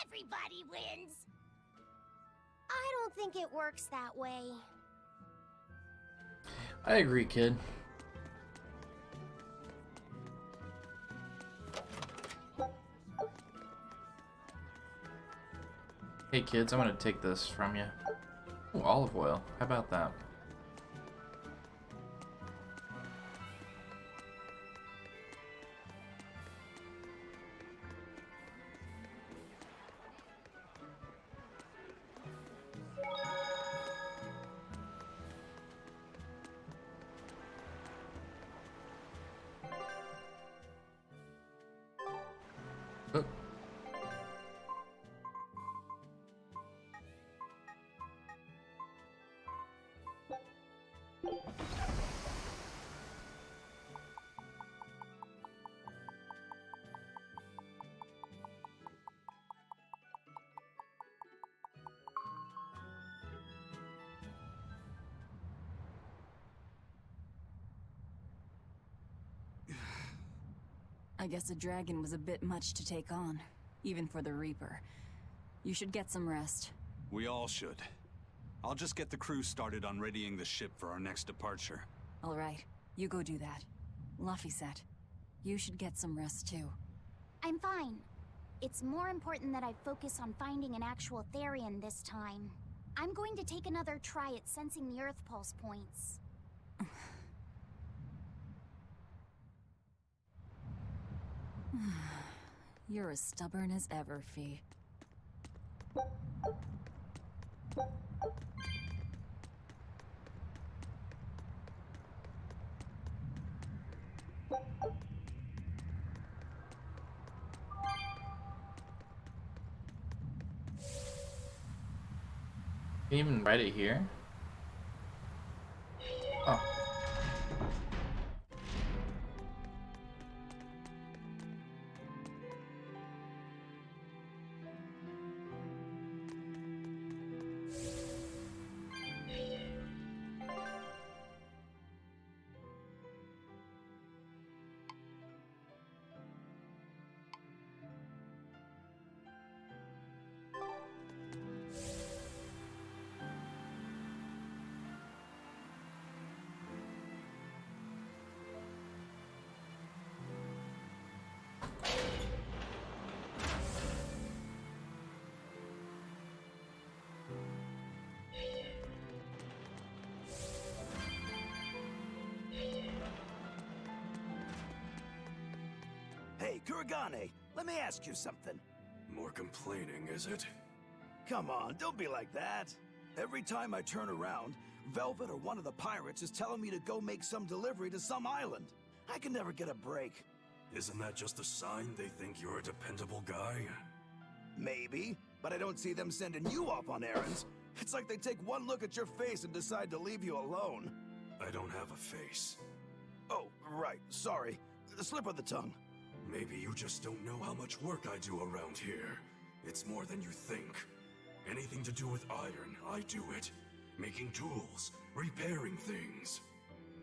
everybody wins. I don't think it works that way. I agree, kid. Hey kids, I'm gonna take this from you. Ooh, olive oil. How about that? Oh. I guess a dragon was a bit much to take on, even for the Reaper. You should get some rest. We all should. I'll just get the crew started on readying the ship for our next departure. All right, you go do that. Laphicet, you should get some rest too. I'm fine. It's more important that I focus on finding an actual Therian this time. I'm going to take another try at sensing the Earth Pulse points. You're as stubborn as ever, Fee. Can you even write it here? Oh. Hey, Kuragane, let me ask you something. More complaining, is it? Come on, don't be like that. Every time I turn around, Velvet or one of the pirates is telling me to go make some delivery to some island. I can never get a break. Isn't that just a sign they think you're a dependable guy? Maybe, but I don't see them sending you off on errands. It's like they take one look at your face and decide to leave you alone. I don't have a face. Oh, right, sorry. The slip of the tongue. Maybe you just don't know how much work I do around here. It's more than you think. Anything to do with iron, I do it. Making tools, repairing things.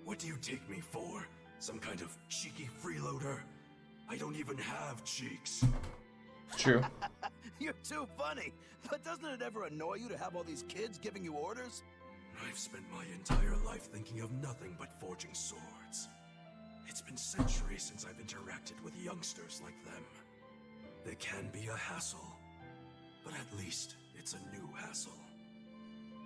What do you take me for? Some kind of cheeky freeloader? I don't even have cheeks. True. You're too funny. But doesn't it ever annoy you to have all these kids giving you orders? I've spent my entire life thinking of nothing but forging swords. It's been centuries since I've interacted with youngsters like them. They can be a hassle, but at least it's a new hassle.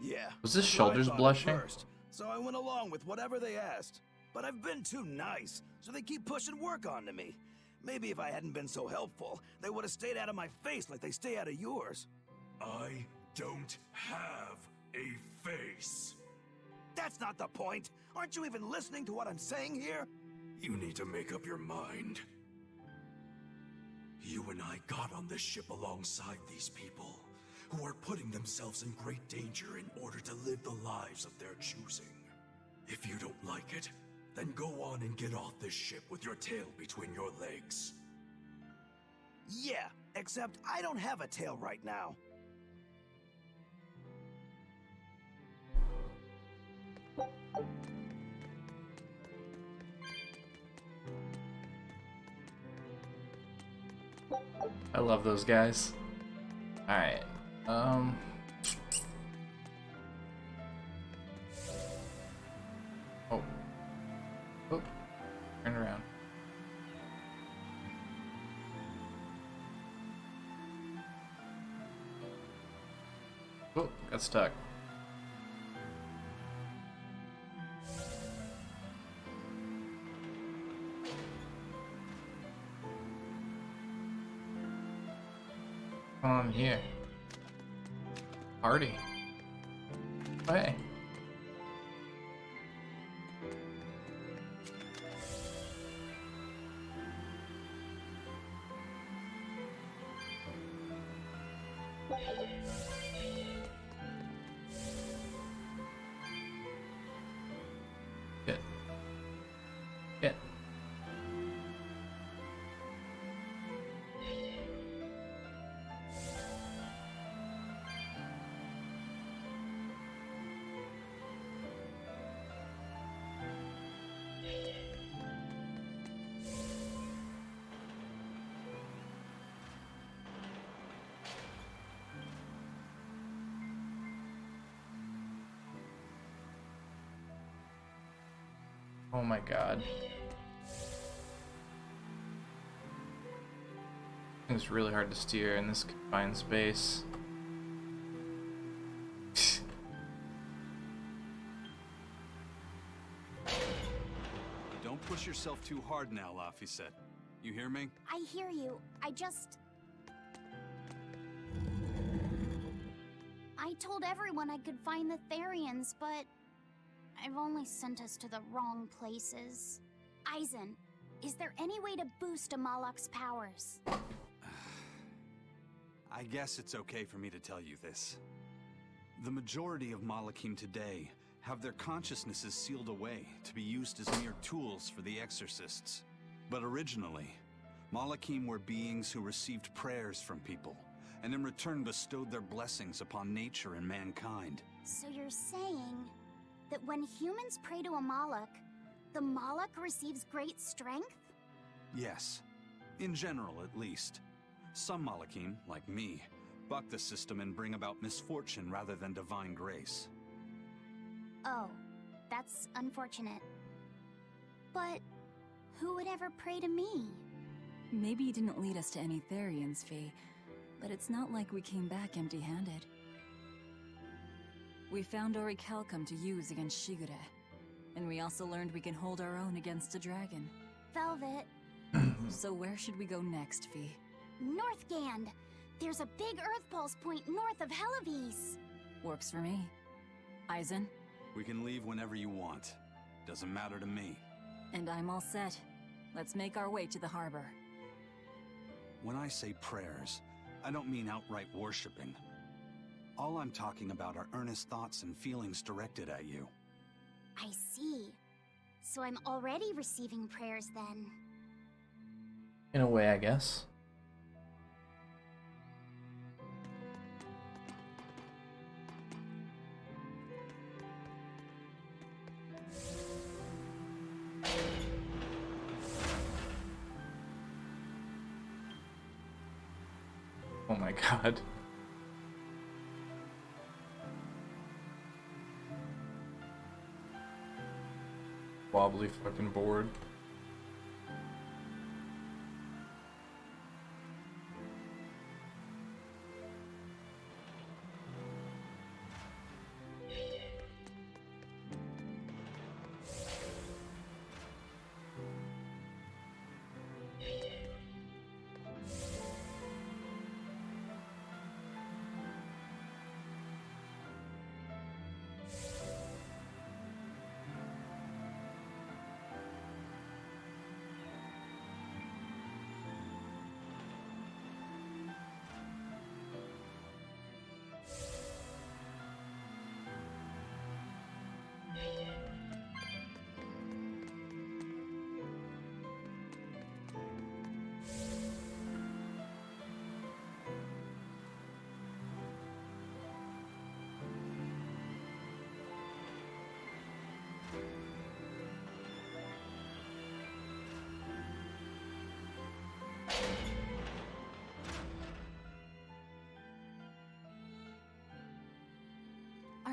Yeah. Was his that's what I shoulders thought at blushing? first, so I went along with whatever they asked. But I've been too nice, so they keep pushing work onto me. Maybe if I hadn't been so helpful, they would have stayed out of my face like they stay out of yours. I don't have a face. That's not the point. Aren't you even listening to what I'm saying here? You need to make up your mind. You and I got on this ship alongside these people, who are putting themselves in great danger in order to live the lives of their choosing. If you don't like it, then go on and get off this ship with your tail between your legs. Yeah, except I don't have a tail right now. I love those guys. Alright. Oh. Oh. Turn around. Oh, got stuck. What's going on here? Party. Hey. Good. Good. Oh my god. It's really hard to steer in this confined space. Don't push yourself too hard now, Laphicet. You hear me? I hear you. I told everyone I could find the Therians, but I've only sent us to the wrong places. Aizen, is there any way to boost Amalok's powers? I guess it's okay for me to tell you this. The majority of Malakim today have their consciousnesses sealed away to be used as mere tools for the exorcists. But originally, Malakim were beings who received prayers from people, and in return bestowed their blessings upon nature and mankind. So you're saying that when humans pray to a Malak, the Malak receives great strength? Yes. In general, at least. Some Malakim, like me, buck the system and bring about misfortune rather than divine grace. Oh, that's unfortunate. But who would ever pray to me? Maybe you didn't lead us to any Therians, Fee, but it's not like we came back empty-handed. We found Orichalcum to use against Shigure, and we also learned we can hold our own against a dragon. Velvet. So where should we go next, Fee? Northgand! There's a big Earth Pulse point north of Helavis! Works for me. Aizen? We can leave whenever you want. Doesn't matter to me. And I'm all set. Let's make our way to the harbor. When I say prayers, I don't mean outright worshipping. All I'm talking about are earnest thoughts and feelings directed at you. I see. So I'm already receiving prayers then. In a way, I guess. Oh my god. Wobbly fucking board.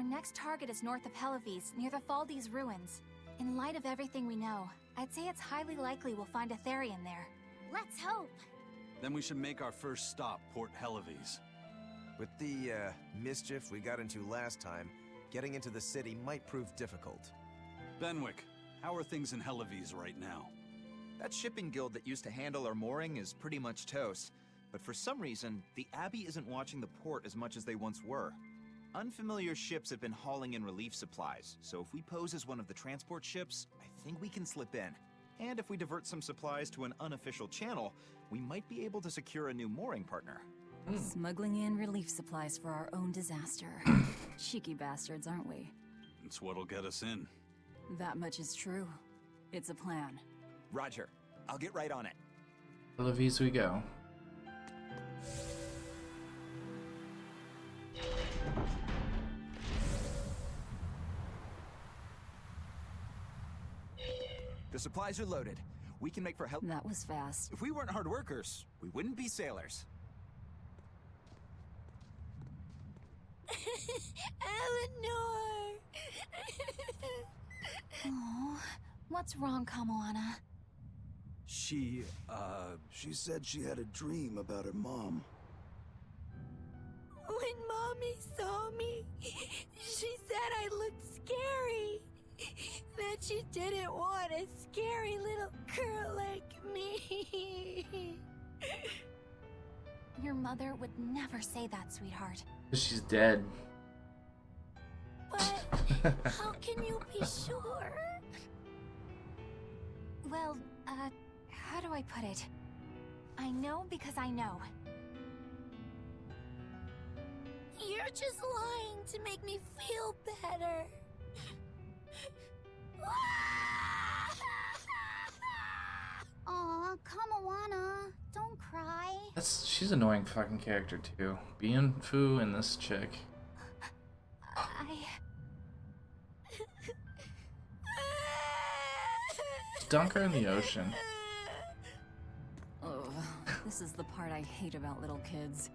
next target is north of Helives, near the Faldes ruins. In light of everything we know, I'd say it's highly likely we'll find a Therian there. Let's hope. Then we should make our first stop, Port Helives. With the, mischief we got into last time, getting into the city might prove difficult. Benwick, how are things in Helives right now? That shipping guild that used to handle our mooring is pretty much toast. But for some reason, the Abbey isn't watching the port as much as they once were. Unfamiliar ships have been hauling in relief supplies, so if we pose as one of the transport ships, I think we can slip in. And if we divert some supplies to an unofficial channel, we might be able to secure a new mooring partner. Smuggling in relief supplies for our own disaster. Cheeky bastards, aren't we? It's what'll get us in. That much is true. It's a plan. Roger. I'll get right on it. Helives we go. The supplies are loaded. We can make for help. That was fast. If we weren't hard workers, we wouldn't be sailors. Eleanor! Oh, what's wrong, Kamoana? She said she had a dream about her mom. When Mommy saw me, she said I looked scary. That she didn't want a scary little girl like me. Your mother would never say that, sweetheart. She's dead. But how can you be sure? Well, how do I put it? I know because I know. You're just lying to make me feel better. Aw, Kamoana, don't cry. She's an annoying fucking character too. Bienfu and this chick. Dunk her in the ocean. Oh, this is the part I hate about little kids.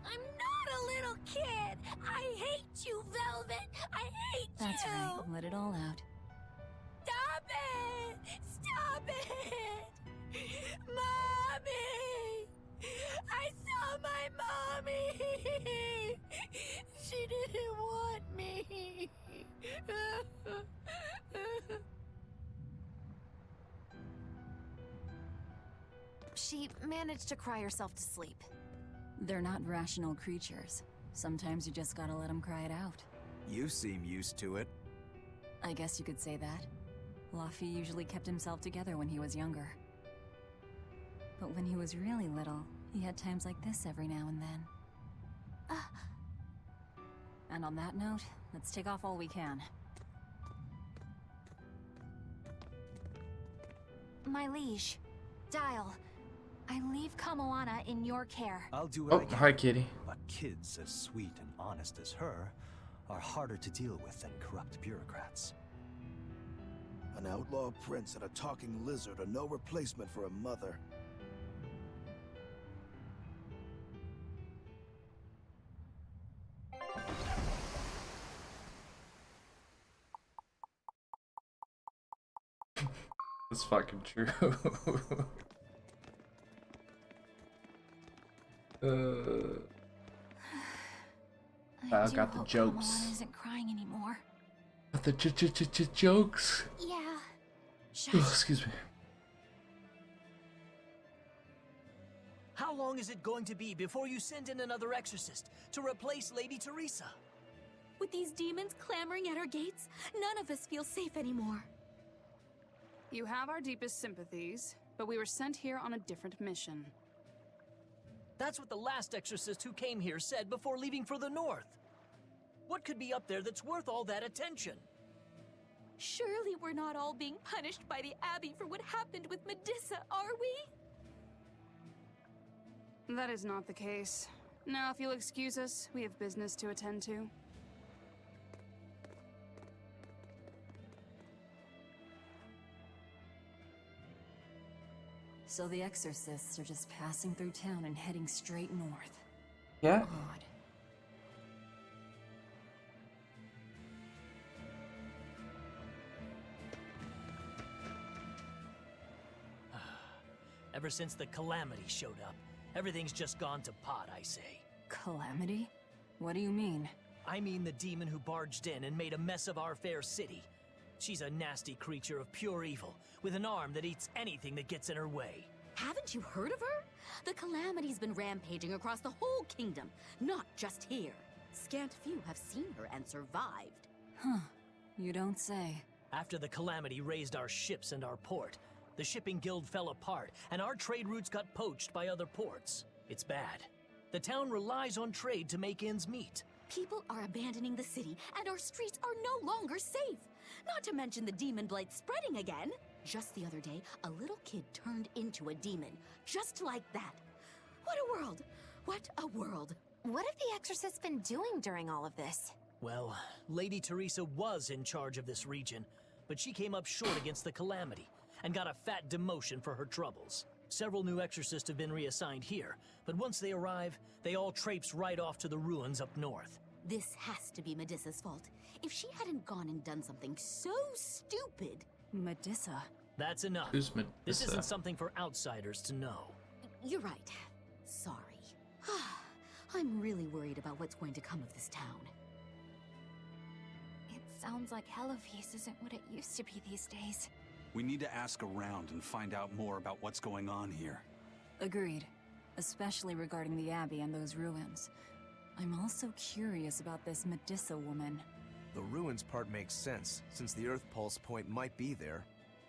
I'm not a little kid. I hate you, Velvet. I hate That's you. right, let it all out. Stop it! Stop it! Mommy! I saw my mommy! She didn't want me. She managed to cry herself to sleep. They're not rational creatures. Sometimes you just gotta let them cry it out. You seem used to it. I guess you could say that. Laffy usually kept himself together when he was younger. But when he was really little, he had times like this every now and then. And on that note, let's take off all we can. My liege, Dial, I leave Kamoana in your care. I'll do what I can. Hi, kitty. But kids as sweet and honest as her are harder to deal with than corrupt bureaucrats. An outlaw prince and a talking lizard are no replacement for a mother. That's fucking true. I got the jokes. Kamoana isn't crying anymore. Got the jokes. Yeah. Oh, excuse me. How long is it going to be before you send in another exorcist to replace Lady Teresa? With these demons clamoring at our gates, none of us feel safe anymore. You have our deepest sympathies, but we were sent here on a different mission. That's what the last exorcist who came here said before leaving for the north. What could be up there that's worth all that attention? Surely we're not all being punished by the Abbey for what happened with Medusa, are we? That is not the case. Now, if you'll excuse us, we have business to attend to. So the exorcists are just passing through town and heading straight north. Yeah. Odd. Ever since the Calamity showed up, everything's just gone to pot, I say. Calamity? What do you mean? I mean the demon who barged in and made a mess of our fair city. She's a nasty creature of pure evil, with an arm that eats anything that gets in her way. Haven't you heard of her? The Calamity's been rampaging across the whole kingdom, not just here. Scant few have seen her and survived. Huh. You don't say. After the Calamity raised our ships and our port, the shipping guild fell apart, and our trade routes got poached by other ports. It's bad. The town relies on trade to make ends meet. People are abandoning the city, and our streets are no longer safe. Not to mention the demon blight spreading again. Just the other day, a little kid turned into a demon. Just like that. What a world! What a world! What have the Exorcist's been doing during all of this? Well, Lady Teresa was in charge of this region, but she came up short against the Calamity and got a fat demotion for her troubles. Several new exorcists have been reassigned here, but once they arrive, they all traipse right off to the ruins up north. This has to be Medusa's fault. If she hadn't gone and done something so stupid... Medusa? That's enough. Who's Medusa? This isn't something for outsiders to know. You're right. Sorry. I'm really worried about what's going to come of this town. It sounds like Hellofeast isn't what it used to be these days. We need to ask around and find out more about what's going on here. Agreed. Especially regarding the Abbey and those ruins. I'm also curious about this Medusa woman. The ruins part makes sense, since the Earth Pulse point might be there.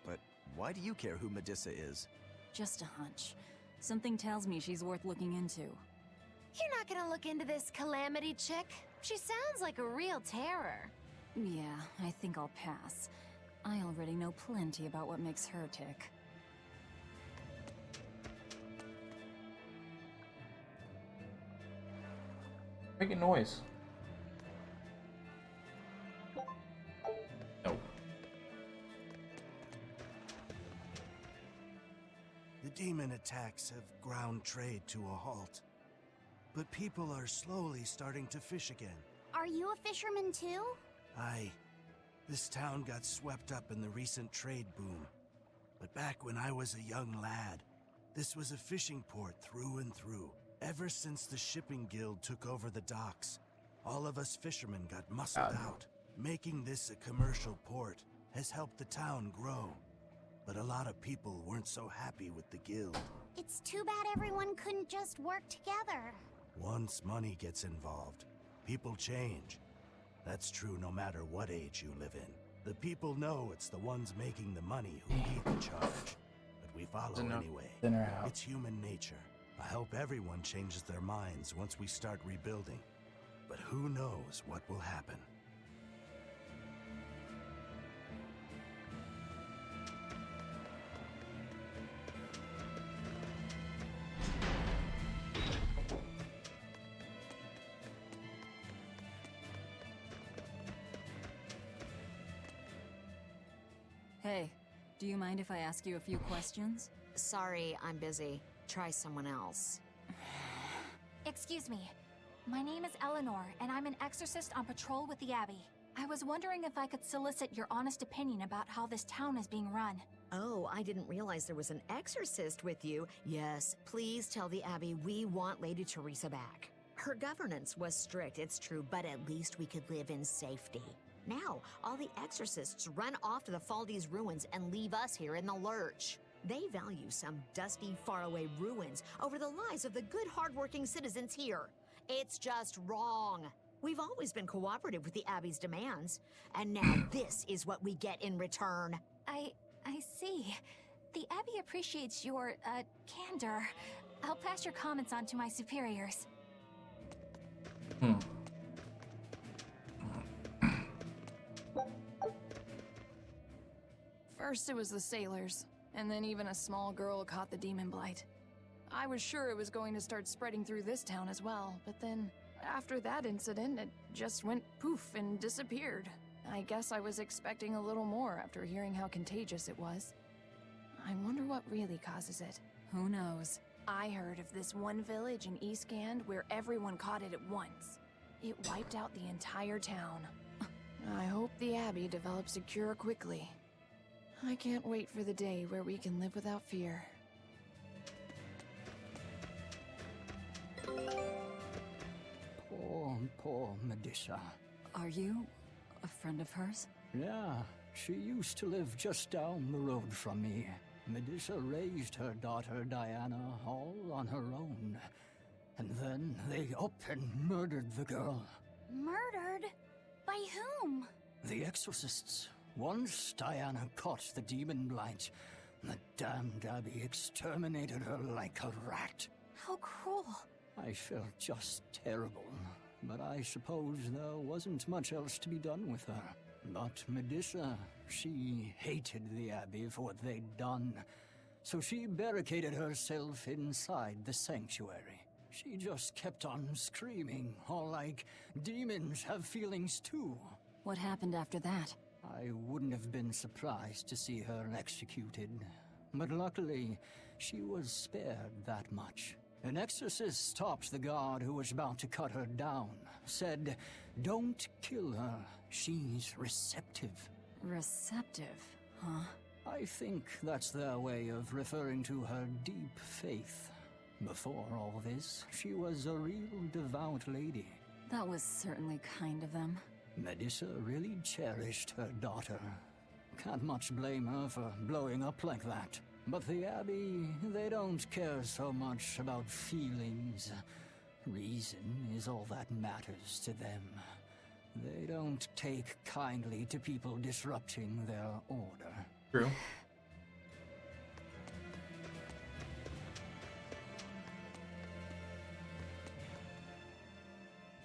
But why do you care who Medusa is? Just a hunch. Something tells me she's worth looking into. You're not gonna look into this Calamity chick? She sounds like a real terror. Yeah, I think I'll pass. I already know plenty about what makes her tick. Making noise. No. The demon attacks have ground trade to a halt. But people are slowly starting to fish again. Are you a fisherman too? Aye. This town got swept up in the recent trade boom. But back when I was a young lad, this was a fishing port through and through. Ever since the shipping guild took over the docks, all of us fishermen got muscled out. Making this a commercial port has helped the town grow. But a lot of people weren't so happy with the guild. It's too bad everyone couldn't just work together. Once money gets involved, people change. That's true no matter what age you live in. The people know it's the ones making the money who lead the charge. But we follow anyway. It's human nature. I hope everyone changes their minds once we start rebuilding. But who knows what will happen. Hey, do you mind if I ask you a few questions? Sorry, I'm busy. Try someone else. Excuse me. My name is Eleanor, and I'm an exorcist on patrol with the Abbey. I was wondering if I could solicit your honest opinion about how this town is being run. Oh, I didn't realize there was an exorcist with you. Yes, please tell the Abbey we want Lady Teresa back. Her governance was strict, it's true, but at least we could live in safety. Now, all the exorcists run off to the Faldi's ruins and leave us here in the lurch. They value some dusty, faraway ruins over the lives of the good, hardworking citizens here. It's just wrong. We've always been cooperative with the Abbey's demands, and now this is what we get in return. I see. The Abbey appreciates your, candor. I'll pass your comments on to my superiors. First it was the sailors, and then even a small girl caught the demon blight. I was sure it was going to start spreading through this town as well, but then, after that incident, it just went poof and disappeared. I guess I was expecting a little more after hearing how contagious it was. I wonder what really causes it. Who knows? I heard of this one village in Eastgand where everyone caught it at once. It wiped out the entire town. I hope the Abbey develops a cure quickly. I can't wait for the day where we can live without fear. Medusa. Are you a friend of hers? Yeah, she used to live just down the road from me. Medusa raised her daughter Diana all on her own. And then they up and murdered the girl. Murdered? By whom? The exorcists. Once Diana caught the demon blight, the damned abbey exterminated her like a rat. How cruel. I felt just terrible, but I suppose there wasn't much else to be done with her. But Medusa, she hated the abbey for what they'd done, so she barricaded herself inside the sanctuary. She just kept on screaming, all like, demons have feelings too. What happened after that? I wouldn't have been surprised to see her executed, but luckily, she was spared that much. An exorcist stopped the guard who was about to cut her down, said, "Don't kill her, she's receptive." Receptive, huh? I think that's their way of referring to her deep faith. Before all this, she was a real devout lady. That was certainly kind of them. Medusa really cherished her daughter. Can't much blame her for blowing up like that. But the Abbey, they don't care so much about feelings. Reason is all that matters to them. They don't take kindly to people disrupting their order. True.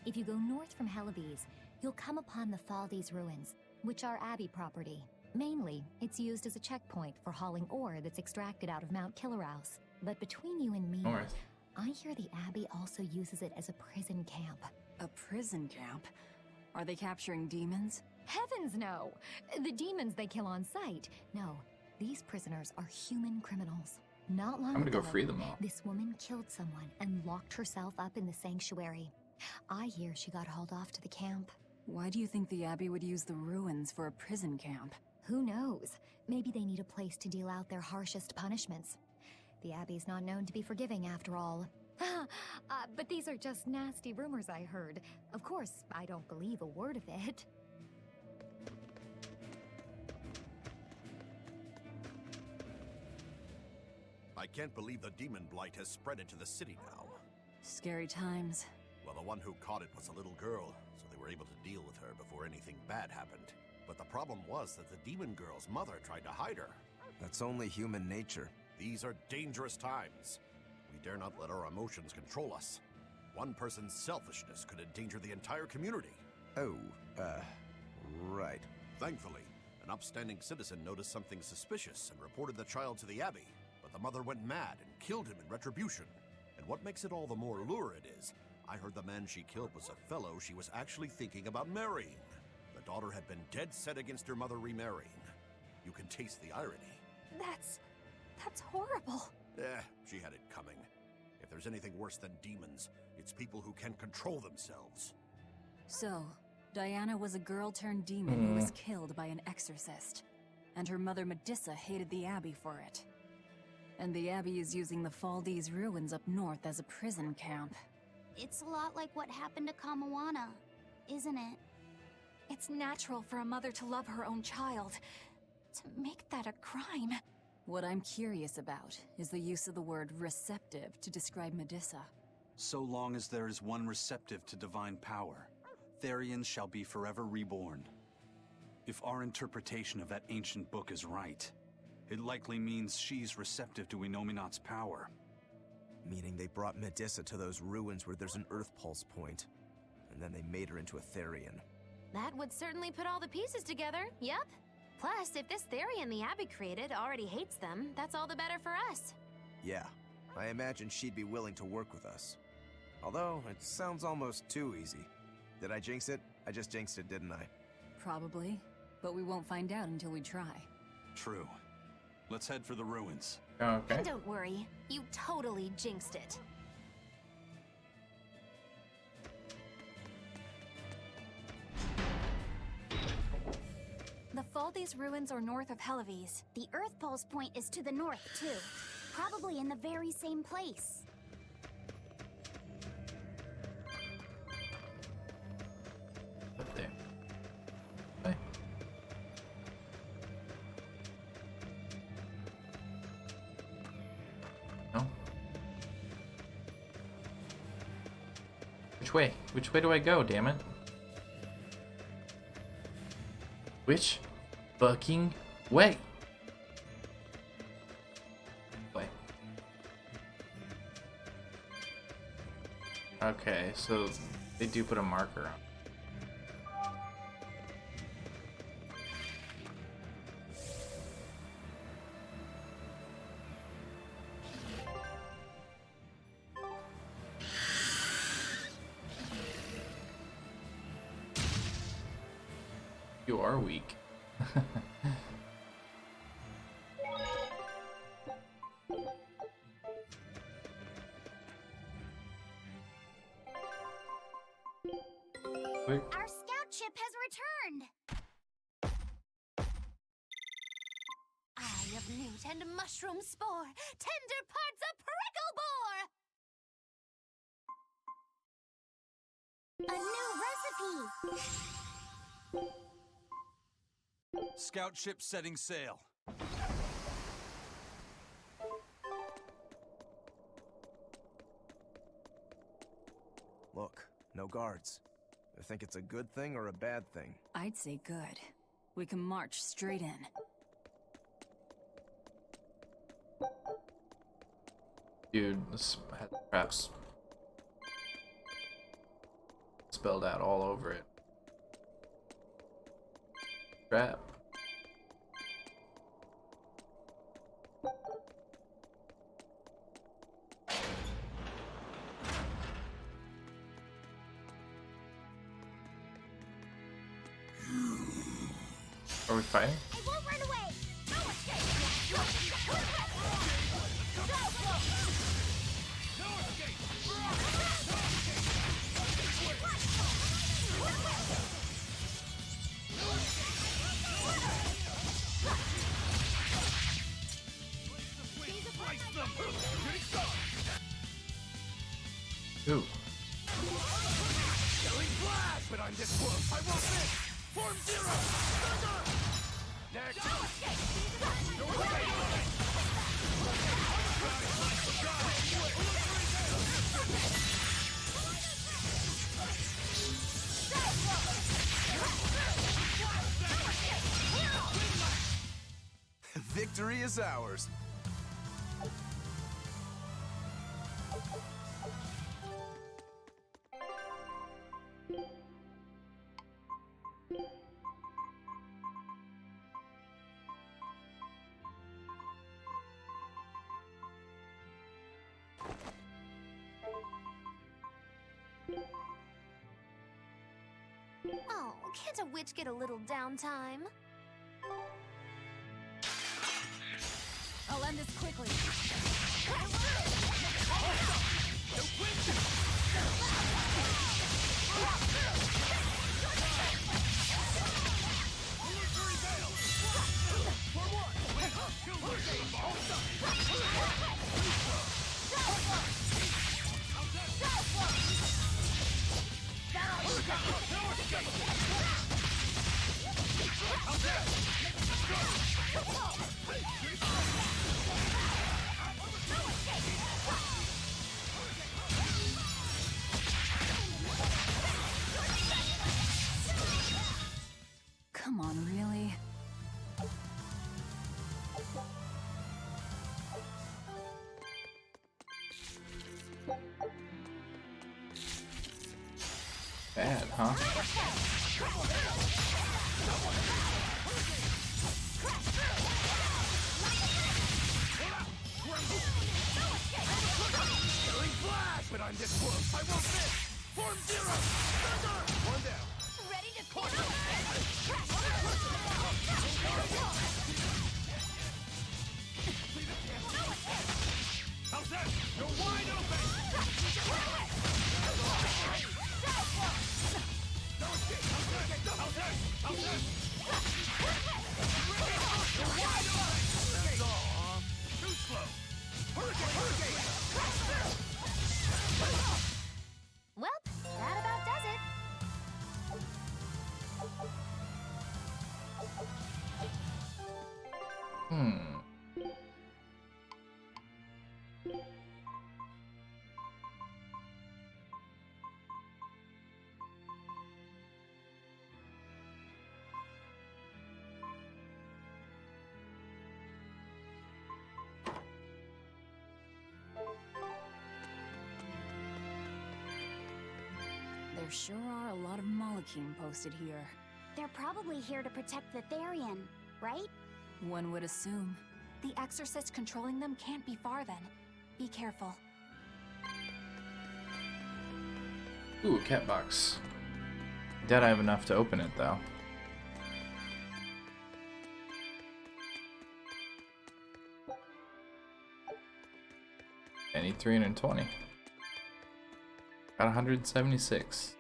If you go north from Helives, you'll come upon the Faldes ruins, which are Abbey property. Mainly, it's used as a checkpoint for hauling ore that's extracted out of Mount Killerhouse. But between you and me, North. I hear the Abbey also uses it as a prison camp. A prison camp? Are they capturing demons? Heavens no! The demons they kill on sight. No, these prisoners are human criminals. Not long I'm gonna go ago, free them all. this woman killed someone and locked herself up in the sanctuary. I hear she got hauled off to the camp. Why do you think the Abbey would use the ruins for a prison camp? Who knows? Maybe they need a place to deal out their harshest punishments. The Abbey's not known to be forgiving after all. But these are just nasty rumors I heard. Of course, I don't believe a word of it. I can't believe the demon blight has spread into the city now. Scary times. Well, the one who caught it was a little girl, so they were able to deal with her before anything bad happened. But the problem was that the demon girl's mother tried to hide her. That's only human nature. These are dangerous times. We dare not let our emotions control us. One person's selfishness could endanger the entire community. Oh, right. Thankfully, an upstanding citizen noticed something suspicious and reported the child to the Abbey, but the mother went mad and killed him in retribution. And what makes it all the more lurid is, I heard the man she killed was a fellow she was actually thinking about marrying. The daughter had been dead set against her mother remarrying. You can taste the irony. That's horrible. She had it coming. If there's anything worse than demons, it's people who can't control themselves. So, Diana was a girl-turned-demon who was killed by an exorcist. And her mother Medusa hated the Abbey for it. And the Abbey is using the Faldes ruins up north as a prison camp. It's a lot like what happened to Kamawana, isn't it? It's natural for a mother to love her own child. To make that a crime. What I'm curious about is the use of the word receptive to describe Medusa. So long as there is one receptive to divine power, Therians shall be forever reborn. If our interpretation of that ancient book is right, it likely means she's receptive to Inominat's power. Meaning they brought Medusa to those ruins where there's an Earth Pulse point, and then they made her into a Therian. That would certainly put all the pieces together, yep. Plus, if this Therian the Abbey created already hates them, that's all the better for us. Yeah, I imagine she'd be willing to work with us. Although, it sounds almost too easy. Did I jinx it? I just jinxed it, didn't I? Probably, but we won't find out until we try. True. Let's head for the ruins. Okay. And don't worry, you totally jinxed it. The Faldes ruins are north of Helives. The Earth Pulse point is to the north, too. Probably in the very same place. Which way? Which way do I go, damn it? Which fucking way? Way. Okay, so they do put a marker on. You are weak. Quick. Our scout ship has returned. Eye of newt and mushroom spore, tender parts of prickle boar. A new recipe. Scout ship setting sail. Look, no guards. I think it's a good thing or a bad thing. I'd say good. We can march straight in. Dude, this has traps spelled out all over it. Trap. Are we fighting? I won't run away. No escape. Ooh. Killing flash, but I'm this close. I won't miss. Form zero. Next. Victory is ours. Oh, can't a witch get a little downtime? I'll end this quickly. Come on, really? Bad, huh? Killing flash, but I'm this close. I won't miss. Form zero. One down. Ready to How's that? You're wide open. No escape. How's that? How's that? You're wide open. That's all, huh? Too slow. Hurricane. Well, that about does it. sure are a lot of Malachim posted here. They're probably here to protect the Therian, right? One would assume. The exorcist controlling them can't be far then. Be careful. Ooh, a cat box. Doubt I have enough to open it though. I need 320. Got 176.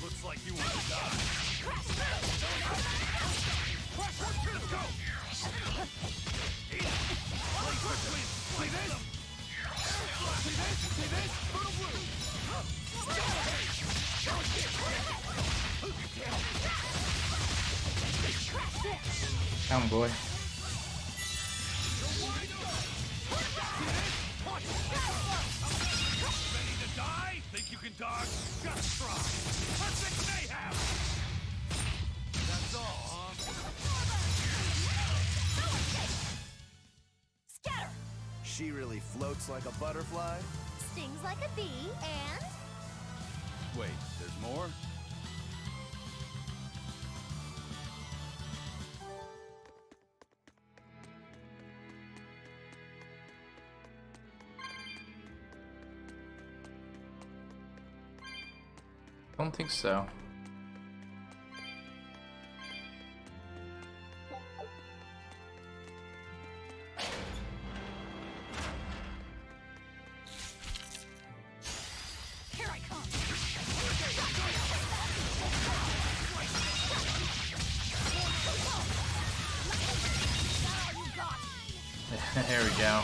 Looks like you want to die. Let's go! Play quickly! See this? See this? See this? Little blue! Come, boy. Ready to die? Think you can dodge? Just try. Perfect mayhem! That's all, huh? Scatter! She really floats like a butterfly? Stings like a bee, and... Wait, there's more? Don't think so. Here I come! There we go.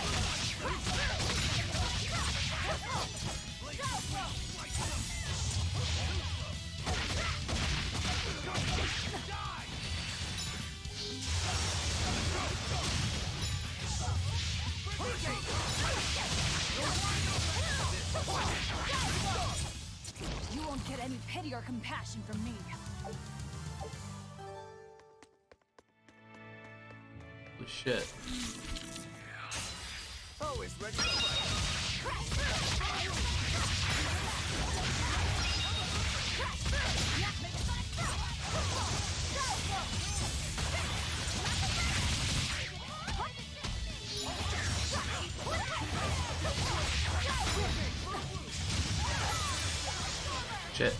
You won't get any pity or compassion from me. Holy shit. Always ready to fight. Shit.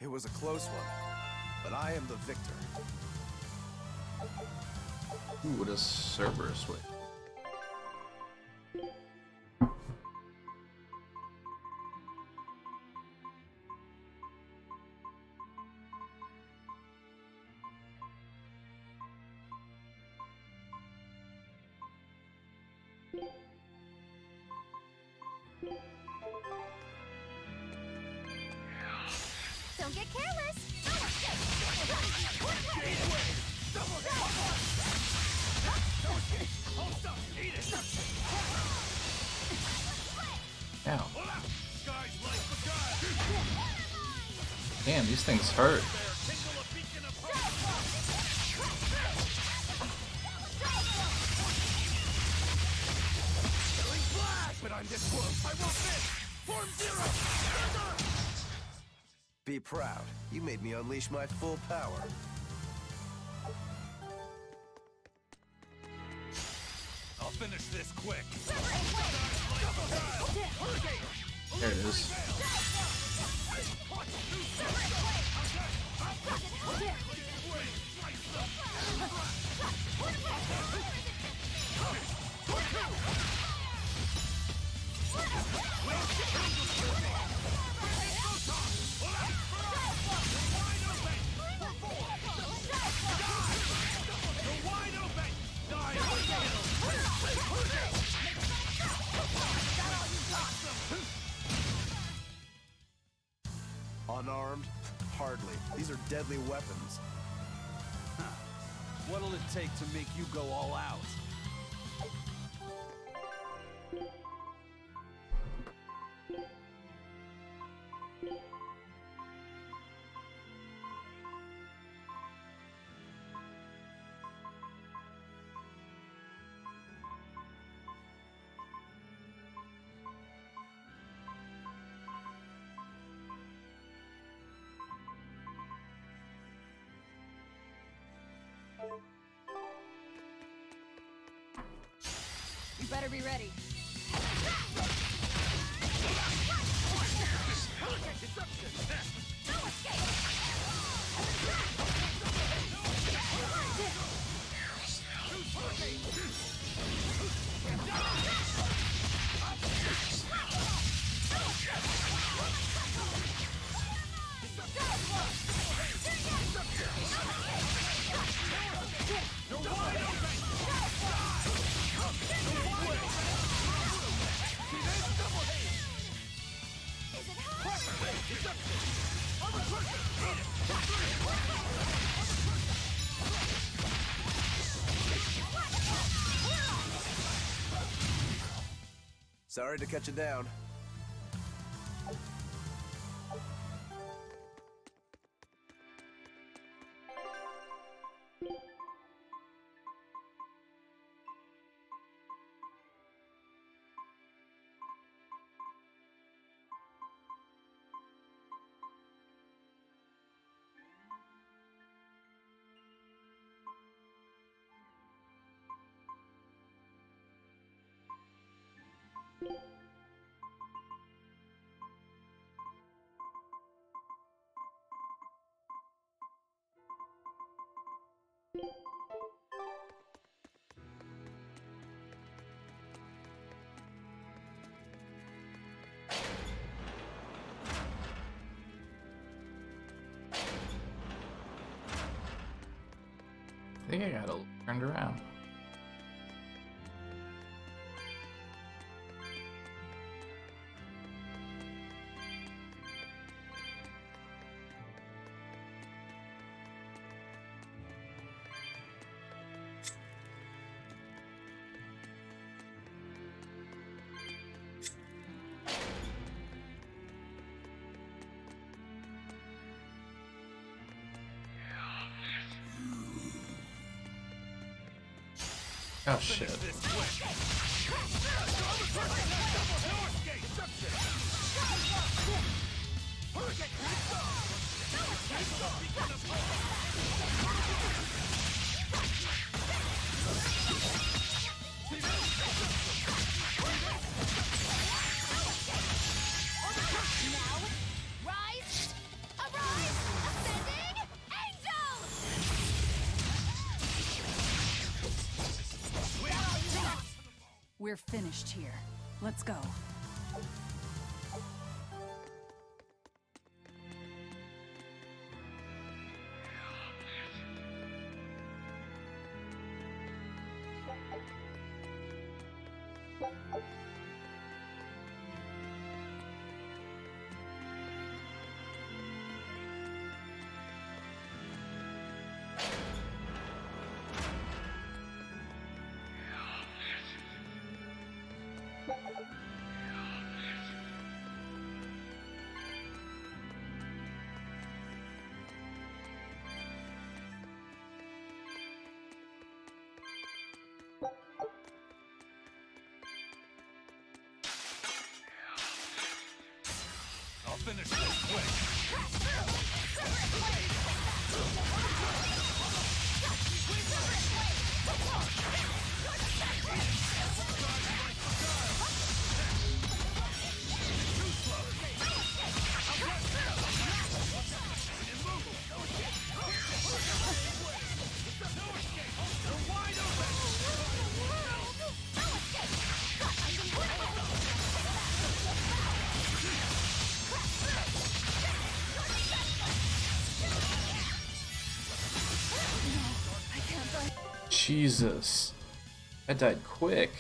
It was a close one, but I am the victor. Ooh, what a Cerberus with. Don't get careless! Ow. Damn, these things hurt. But I'm this close. I won't miss. Form zero. Be proud. You made me unleash my full power. I'll finish this quick. There it is. Unarmed? Hardly. These are deadly weapons. What'll it take to make you go all out? You better be ready. Sorry to cut you down. I think I got it turned around. Oh shit. We're finished here. Let's go. Jesus. I died quick.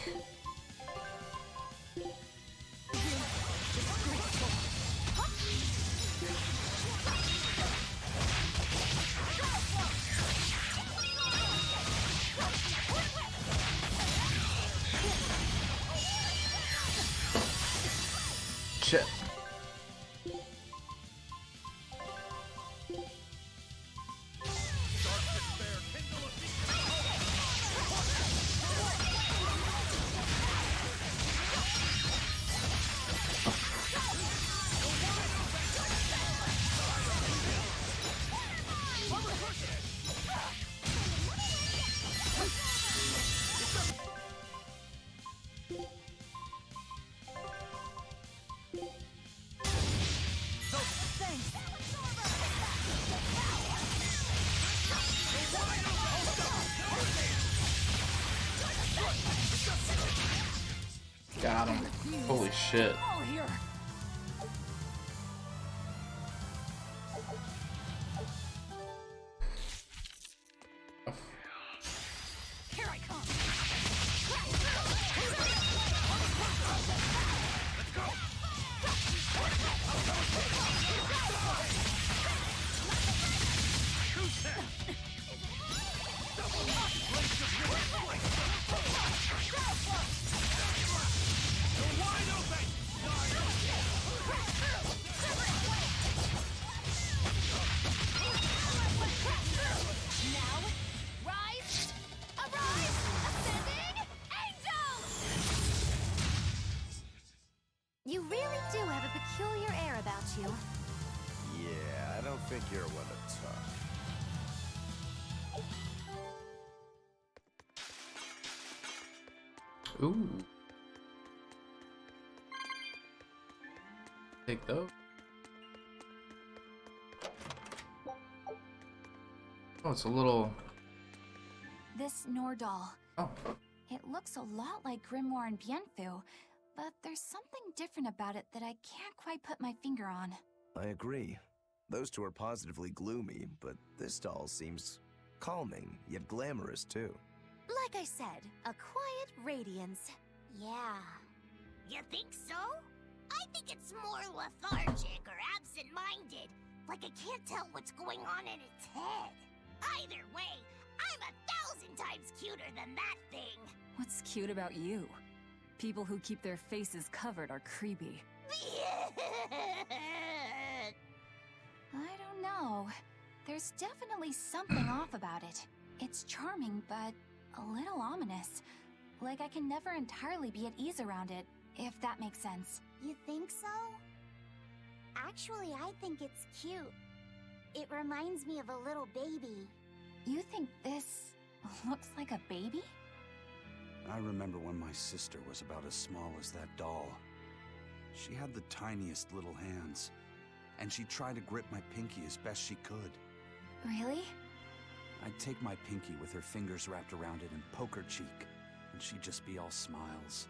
Shit. Got him. Holy shit. Here I come. You really do have a peculiar air about you. Yeah, I don't think you're one to talk. Ooh. Take those. Oh, it's a little... This Nordal. Oh. It looks a lot like Grimoire and Bienfu, but there's something different about it that I can't quite put my finger on. I agree. Those two are positively gloomy, but this doll seems calming, yet glamorous too. Like I said, a quiet radiance. Yeah. You think so? I think it's more lethargic or absent-minded. Like it can't tell what's going on in its head. Either way, I'm 1,000 times cuter than that thing. What's cute about you? People who keep their faces covered are creepy. I don't know. There's definitely something off about it. It's charming, but a little ominous. Like I can never entirely be at ease around it, if that makes sense. You think so? Actually, I think it's cute. It reminds me of a little baby. You think this looks like a baby? I remember when my sister was about as small as that doll. She had the tiniest little hands, and she tried to grip my pinky as best she could. Really? I'd take my pinky with her fingers wrapped around it and poke her cheek, and she'd just be all smiles.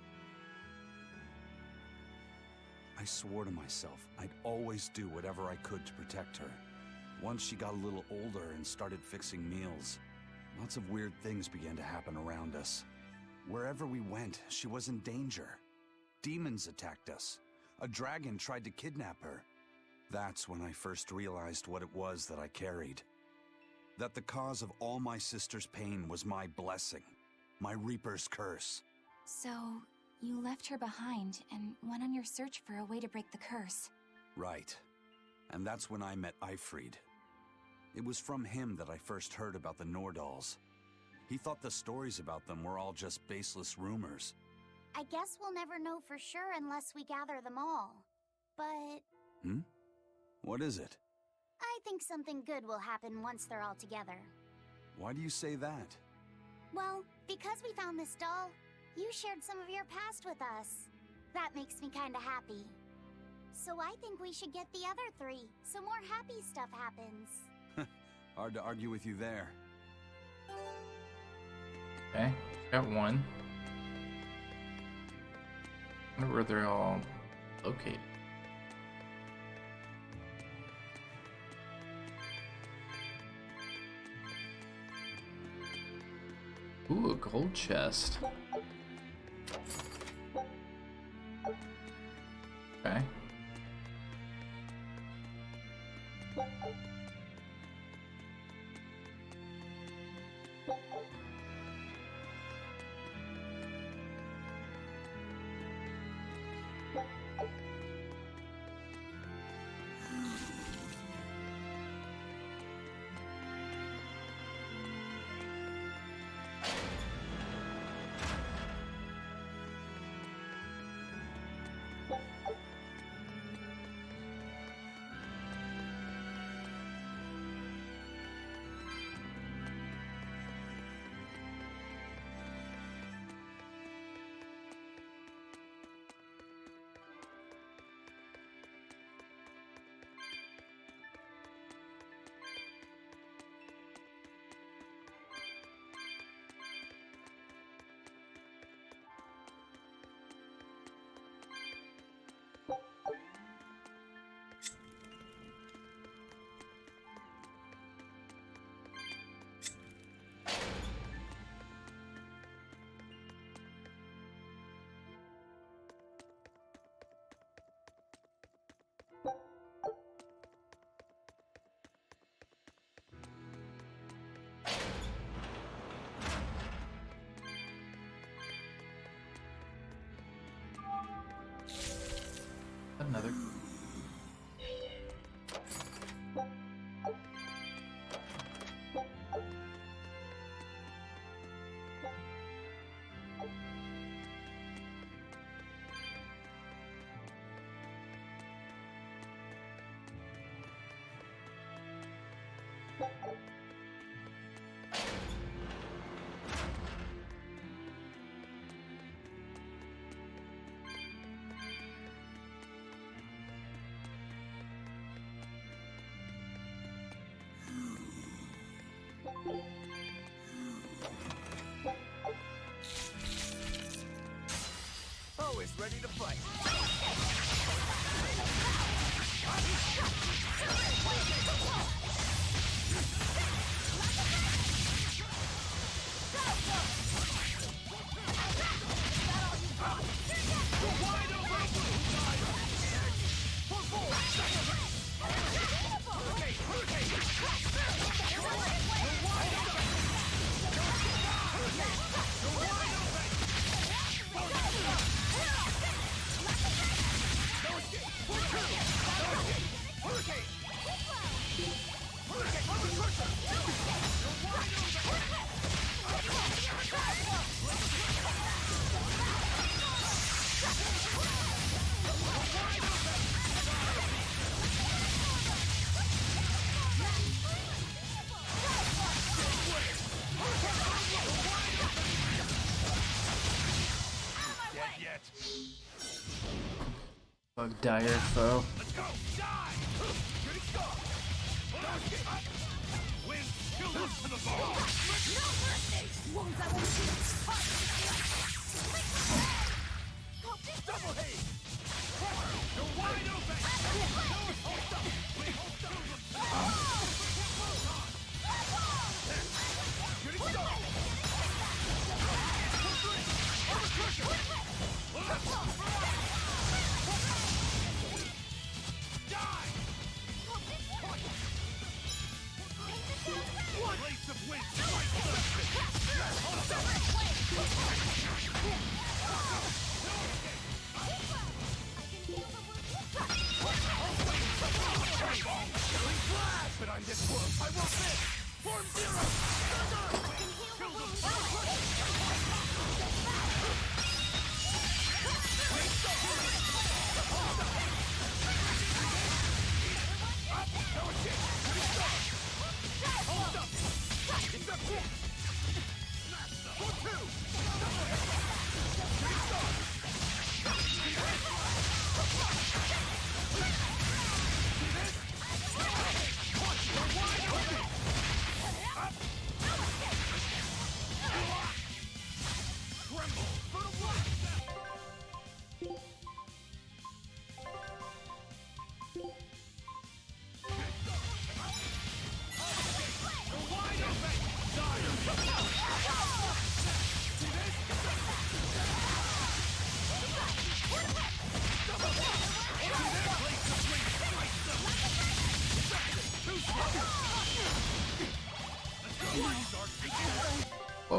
I swore to myself I'd always do whatever I could to protect her. Once she got a little older and started fixing meals, lots of weird things began to happen around us. Wherever we went, she was in danger. Demons attacked us. A dragon tried to kidnap her. That's when I first realized what it was that I carried. That the cause of all my sister's pain was my blessing, my Reaper's curse. So, you left her behind and went on your search for a way to break the curse. Right. And that's when I met Eifried. It was from him that I first heard about the Nordals. He thought the stories about them were all just baseless rumors. I guess we'll never know for sure unless we gather them all. But... What is it? I think something good will happen once they're all together. Why do you say that? Well, because we found this doll, you shared some of your past with us. That makes me kinda happy. So I think we should get the other three, so more happy stuff happens. Hard to argue with you there. Okay, got one. I wonder where they're all located. Ooh, a gold chest. Okay. Another. Always ready to fight. Bug dire foe. Let's go! Die! Shooting star! Wind, kill them to the bone! No mercy! Wounds I won't shoot! Double haze! You're wide open! Hold up! Wait, hold up! Shooting star! One place of wind!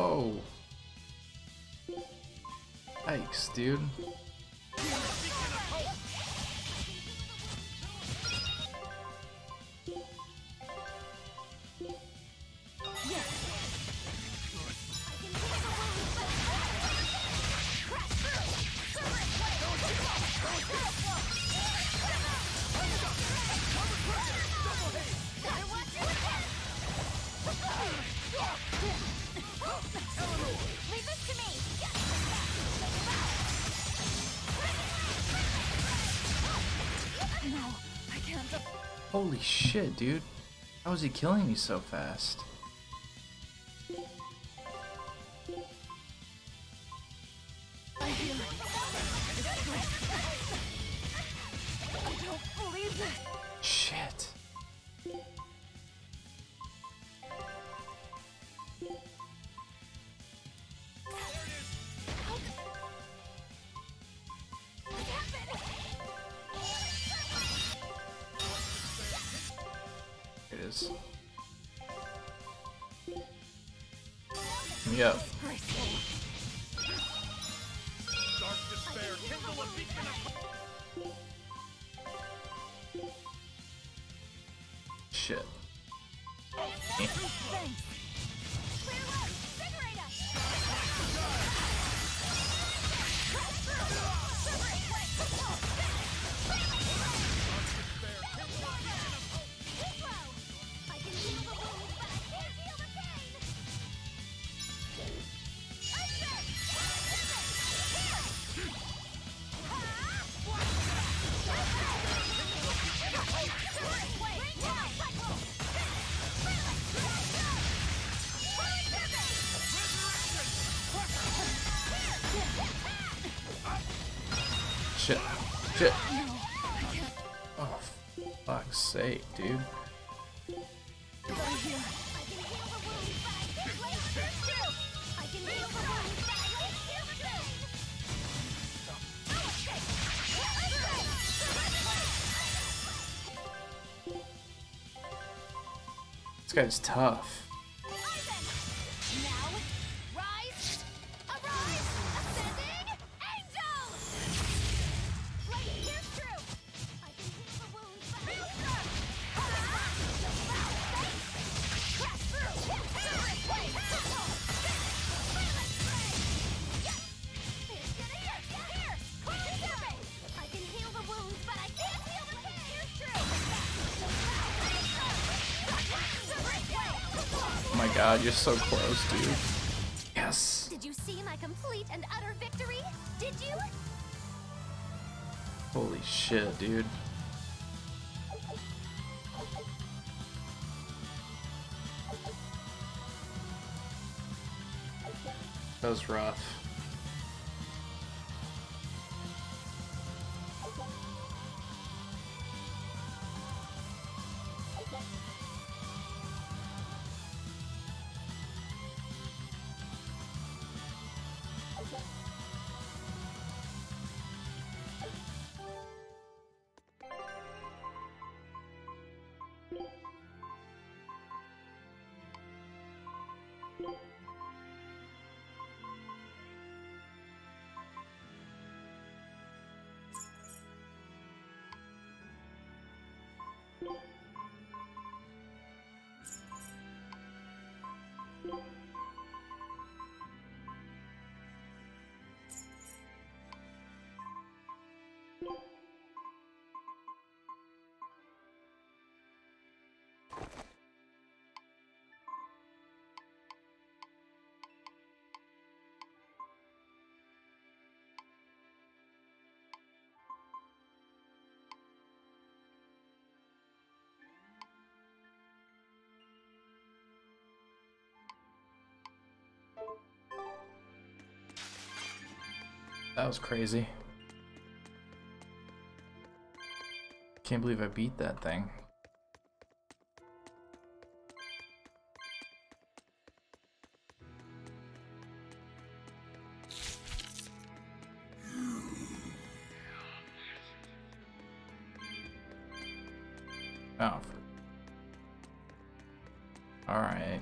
Whoa. Yikes, dude. Leave this to me! No, I can't. Holy shit, dude. How is he killing me so fast? I hear it. I don't believe it. Shit. It is. Yep. Dark despair, kindle a beacon Shit. Shit. Shit. Oh, fuck's sake, dude. This guy's tough. Oh my god, you're so close, dude. Yes! Did you see my complete and utter victory? Did you? Holy shit, dude. That was rough. That was crazy. Can't believe I beat that thing. Oh. Alright.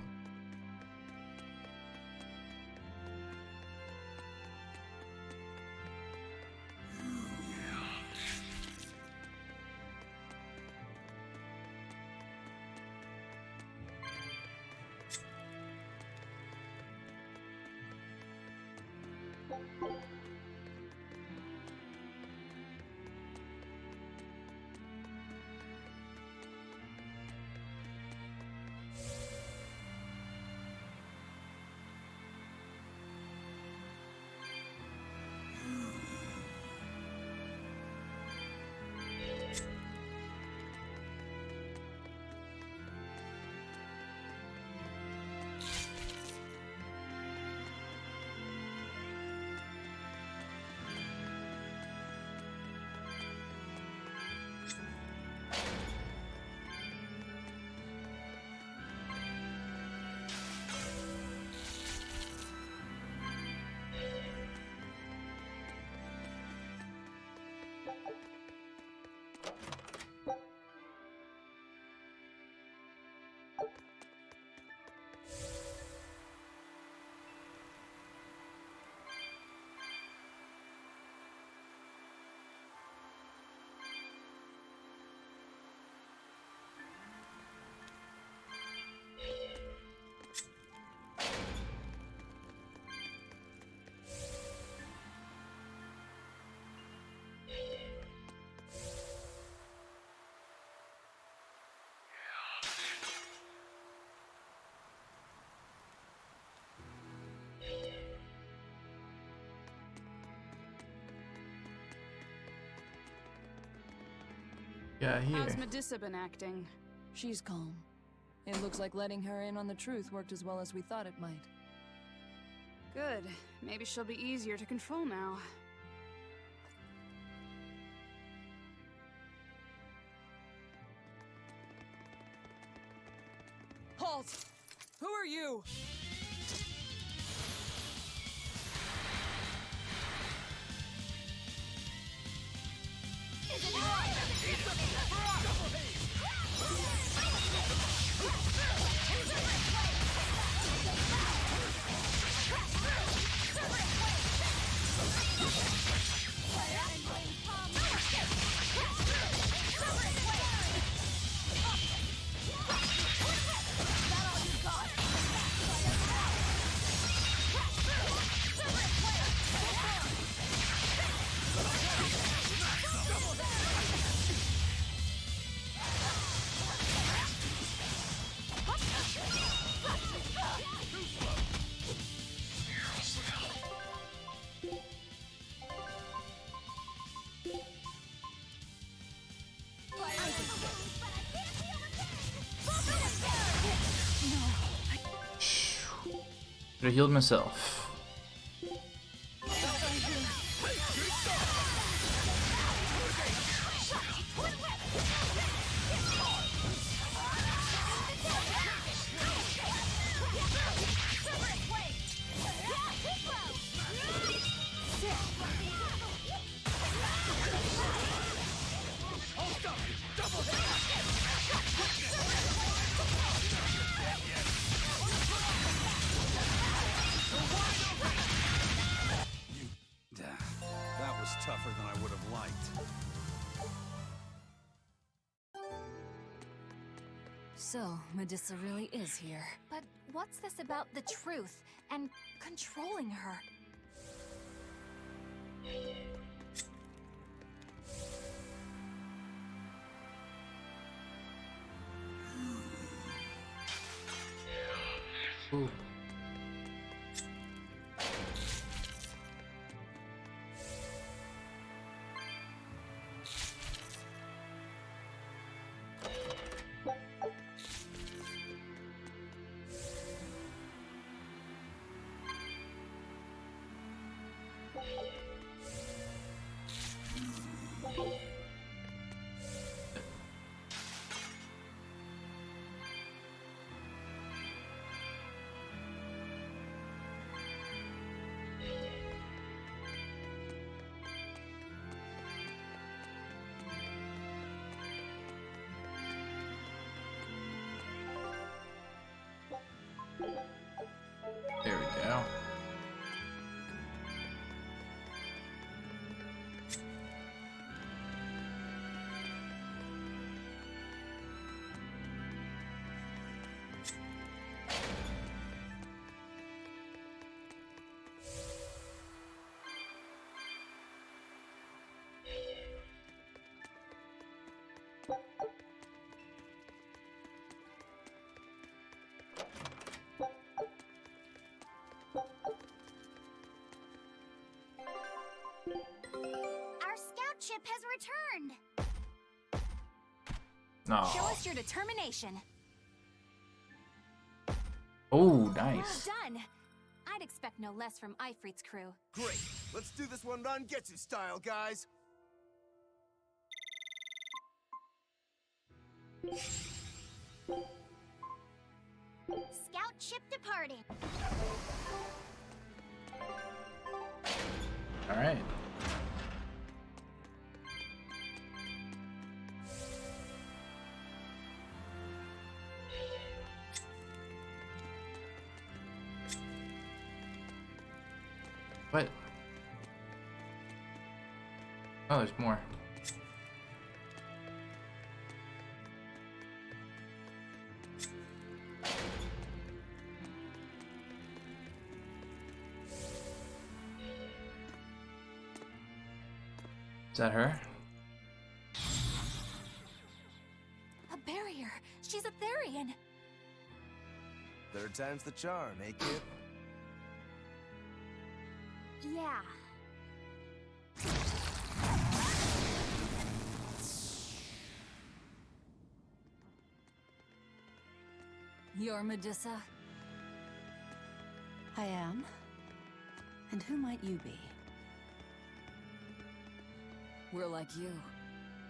Yeah, here. How's Medusa been acting? She's calm. It looks like letting her in on the truth worked as well as we thought it might. Good. Maybe she'll be easier to control now. Halt! Who are you? Could have healed myself. That was tougher than I would have liked. So, Medusa really is here. But what's this about the truth and controlling her? Ooh. There we go. ship has returned. No. Show us your determination. Oh, nice. Well done. I'd expect no less from Ifrit's crew. Great. Let's do this one Rangetsu style, guys. Scout ship departing. All right. What? Oh, there's more. Is that her? A barrier. She's a Therian. Third time's the charm, eh, kid? Yeah. You're Medusa? I am. And who might you be? We're like you.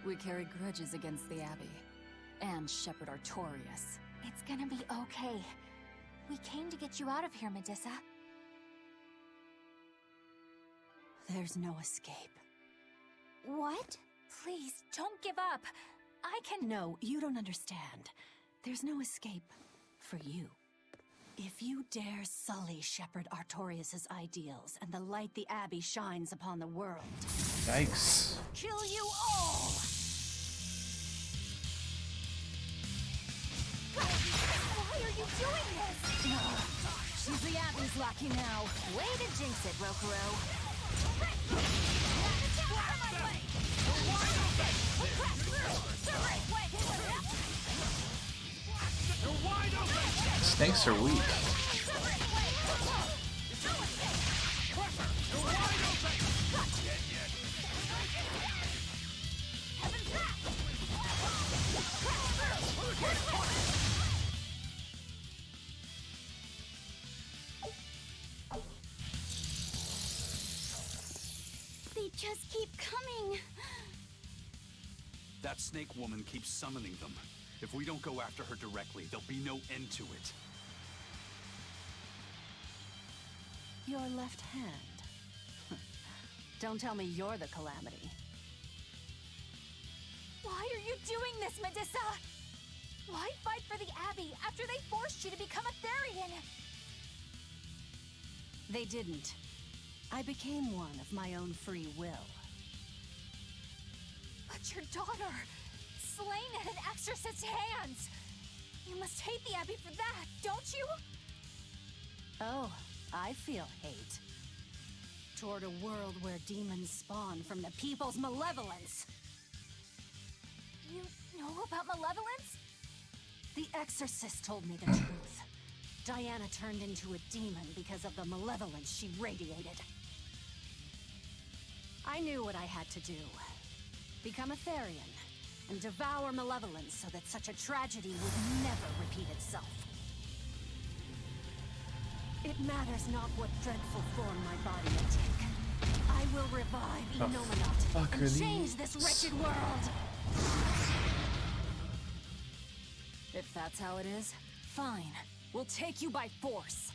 We carry grudges against the Abbey. And Shepherd Artorias. It's gonna be okay. We came to get you out of here, Medusa. There's no escape. What? Please, don't give up. I can— No, you don't understand. There's no escape for you. If you dare sully Shepherd Artorias' ideals and the light the Abbey shines upon the world... Yikes. Kill you all! Why are you doing this? She's the Abbey's lackey now. Way to jinx it, Rokurou. Snakes are weak. They just keep coming. That snake woman keeps summoning them. If we don't go after her directly, there'll be no end to it. Your left hand. Don't tell me you're the Calamity. Why are you doing this, Medusa? Why fight for the Abbey after they forced you to become a Therian? They didn't. I became one of my own free will. But your daughter, slain at an exorcist's hands. You must hate the Abbey for that, don't you? Oh, I feel hate. Toward a world where demons spawn from the people's malevolence. You know about malevolence? The exorcist told me the truth. Diana turned into a demon because of the malevolence she radiated. I knew what I had to do. Become a Therian, and devour malevolence so that such a tragedy would never repeat itself. It matters not what dreadful form my body may take. I will revive Inominat and change this wretched world! If that's how it is, fine. We'll take you by force.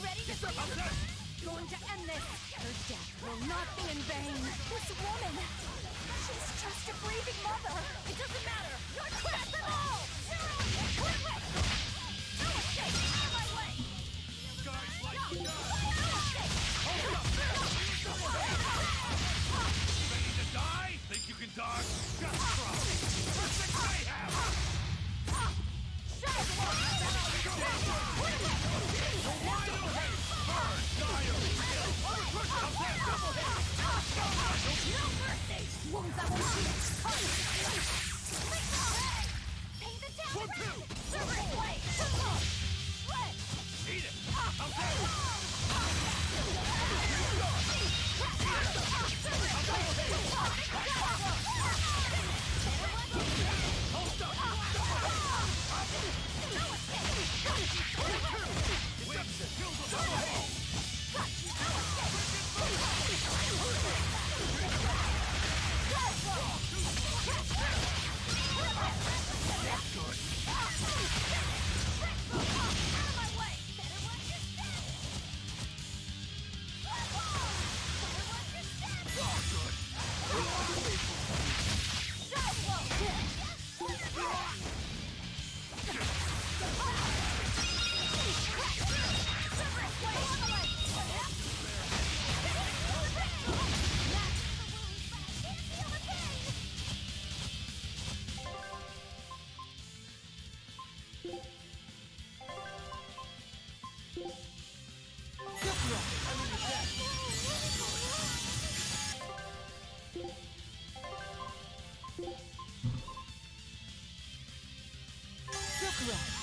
Ready to go? Going to end this! Her death will not be in vain! This woman! She's just a breathing mother! It doesn't matter! Not death at all! Quit it! No escape! Out of my way! Guys, like No escape! hold up there! Ready to die? Think you can dodge? Just try! First thing they have! Shut Wounds that won't heal! Paint the down! One, two! Serpent blade! Split! Eat it! Out there!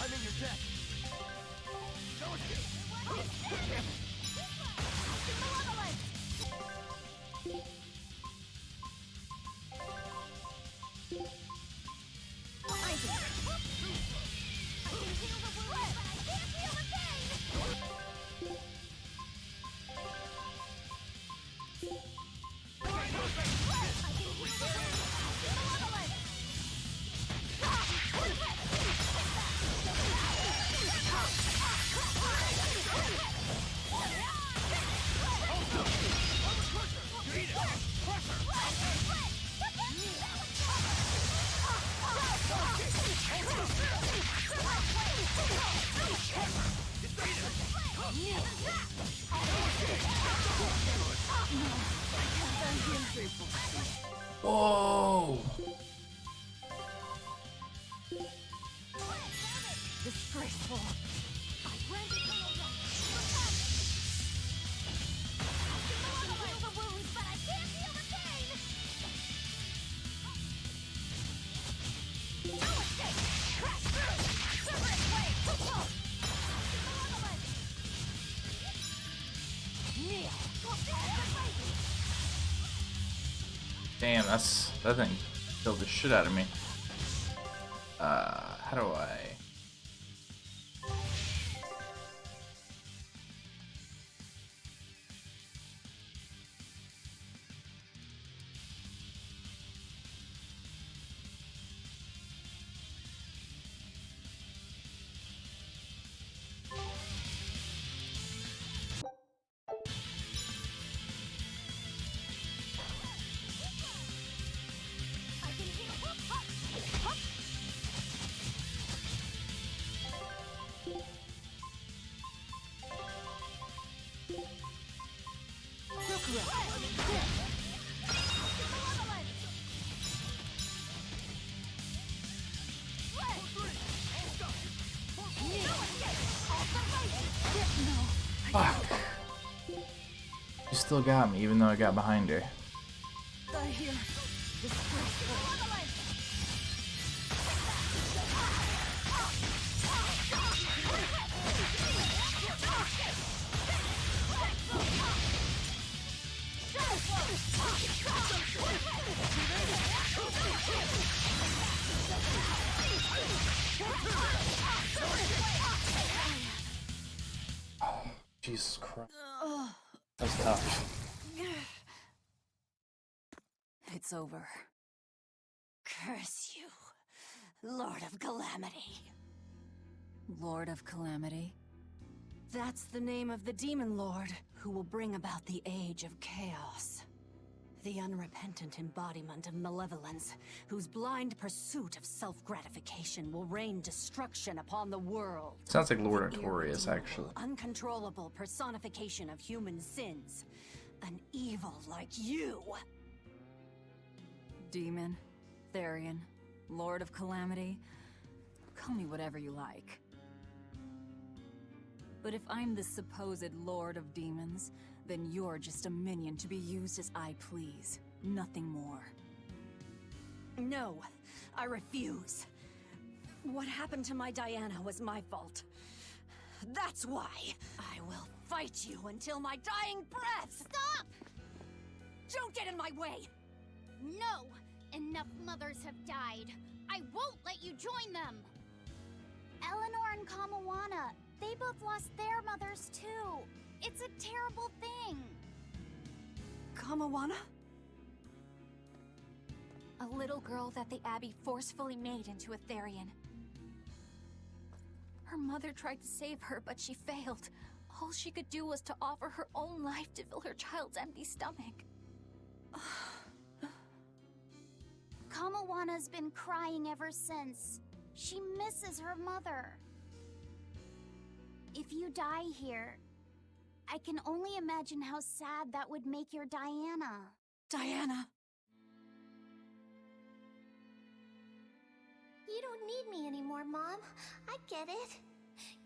I'm in your deck. Don't Whoa! Disgraceful. Damn, that thing killed the shit out of me. How do I? Fuck. She still got me, even though I got behind her. Jesus Christ. That's tough. It's over. Curse you, Lord of Calamity. Lord of Calamity? That's the name of the Demon Lord who will bring about the Age of Chaos. The unrepentant embodiment of malevolence, whose blind pursuit of self-gratification will rain destruction upon the world. Sounds like Lord Artorias, actually. Uncontrollable personification of human sins. An evil like you. Demon, Therian, Lord of Calamity. Call me whatever you like. But if I'm the supposed Lord of Demons, then you're just a minion to be used as I please. Nothing more. No, I refuse. What happened to my Diana was my fault. That's why I will fight you until my dying breath! Stop! Don't get in my way! No! Enough mothers have died. I won't let you join them! Eleanor and Kamawana, they both lost their mothers too. It's a terrible thing. Kamawana? A little girl that the Abbey forcefully made into a Therian. Her mother tried to save her, but she failed. All she could do was to offer her own life to fill her child's empty stomach. Kamawana's been crying ever since. She misses her mother. If you die here, I can only imagine how sad that would make your Diana. Diana! You don't need me anymore, Mom. I get it.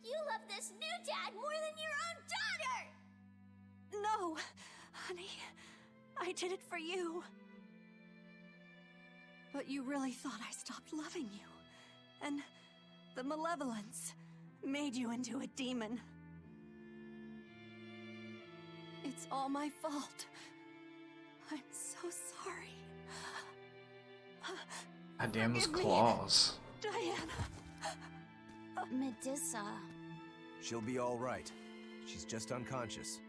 You love this new dad more than your own daughter! No! Honey, I did it for you. But you really thought I stopped loving you. And the malevolence made you into a demon. It's all my fault. I'm so sorry. God damn those Forgive me, claws. Diana. Medusa. She'll be all right. She's just unconscious.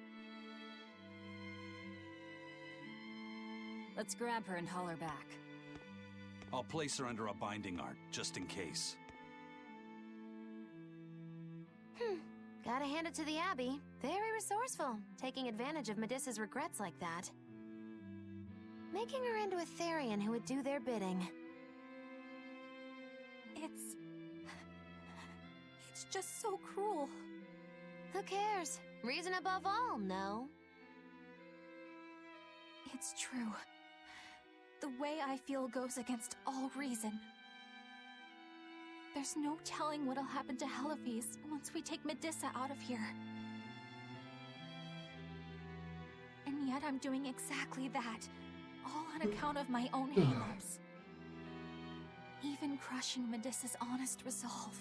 Let's grab her and haul her back. I'll place her under a binding art, just in case. Gotta hand it to the Abbey. Very resourceful, taking advantage of Medusa's regrets like that. Making her into a Therian who would do their bidding. It's just so cruel. Who cares? Reason above all, no? It's true. The way I feel goes against all reason. There's no telling what'll happen to Heliphys once we take Medusa out of here. And yet I'm doing exactly that, all on account of my own hang-ups. Even crushing Medusa's honest resolve.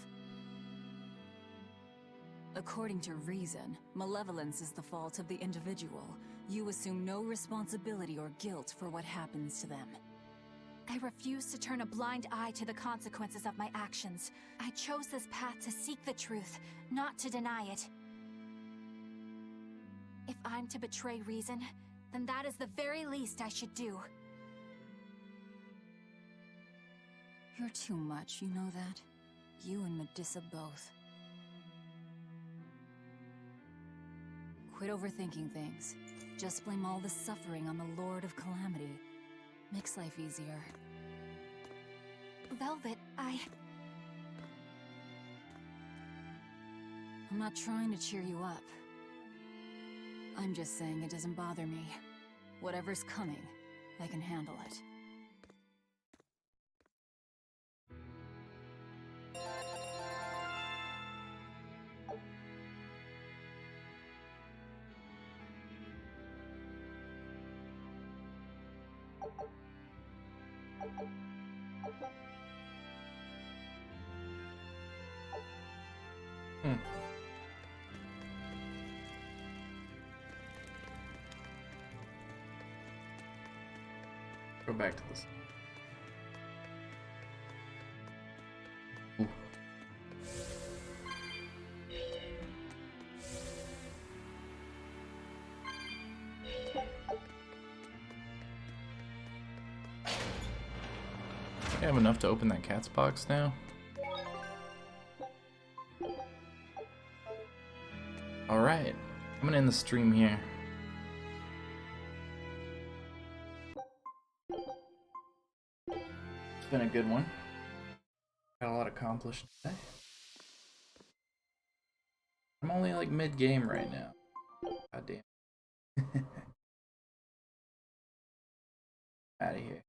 According to reason, malevolence is the fault of the individual. You assume no responsibility or guilt for what happens to them. I refuse to turn a blind eye to the consequences of my actions. I chose this path to seek the truth, not to deny it. If I'm to betray reason, then that is the very least I should do. You're too much, you know that? You and Medusa both. Quit overthinking things. Just blame all the suffering on the Lord of Calamity. Makes life easier. Velvet, I'm not trying to cheer you up. I'm just saying it doesn't bother me. Whatever's coming, I can handle it. Go back to this. Ooh. I have enough to open that cat's box now. Alright, I'm gonna end the stream here. It's been a good one. Got a lot accomplished today. I'm only like mid-game right now. God damn. Out of here.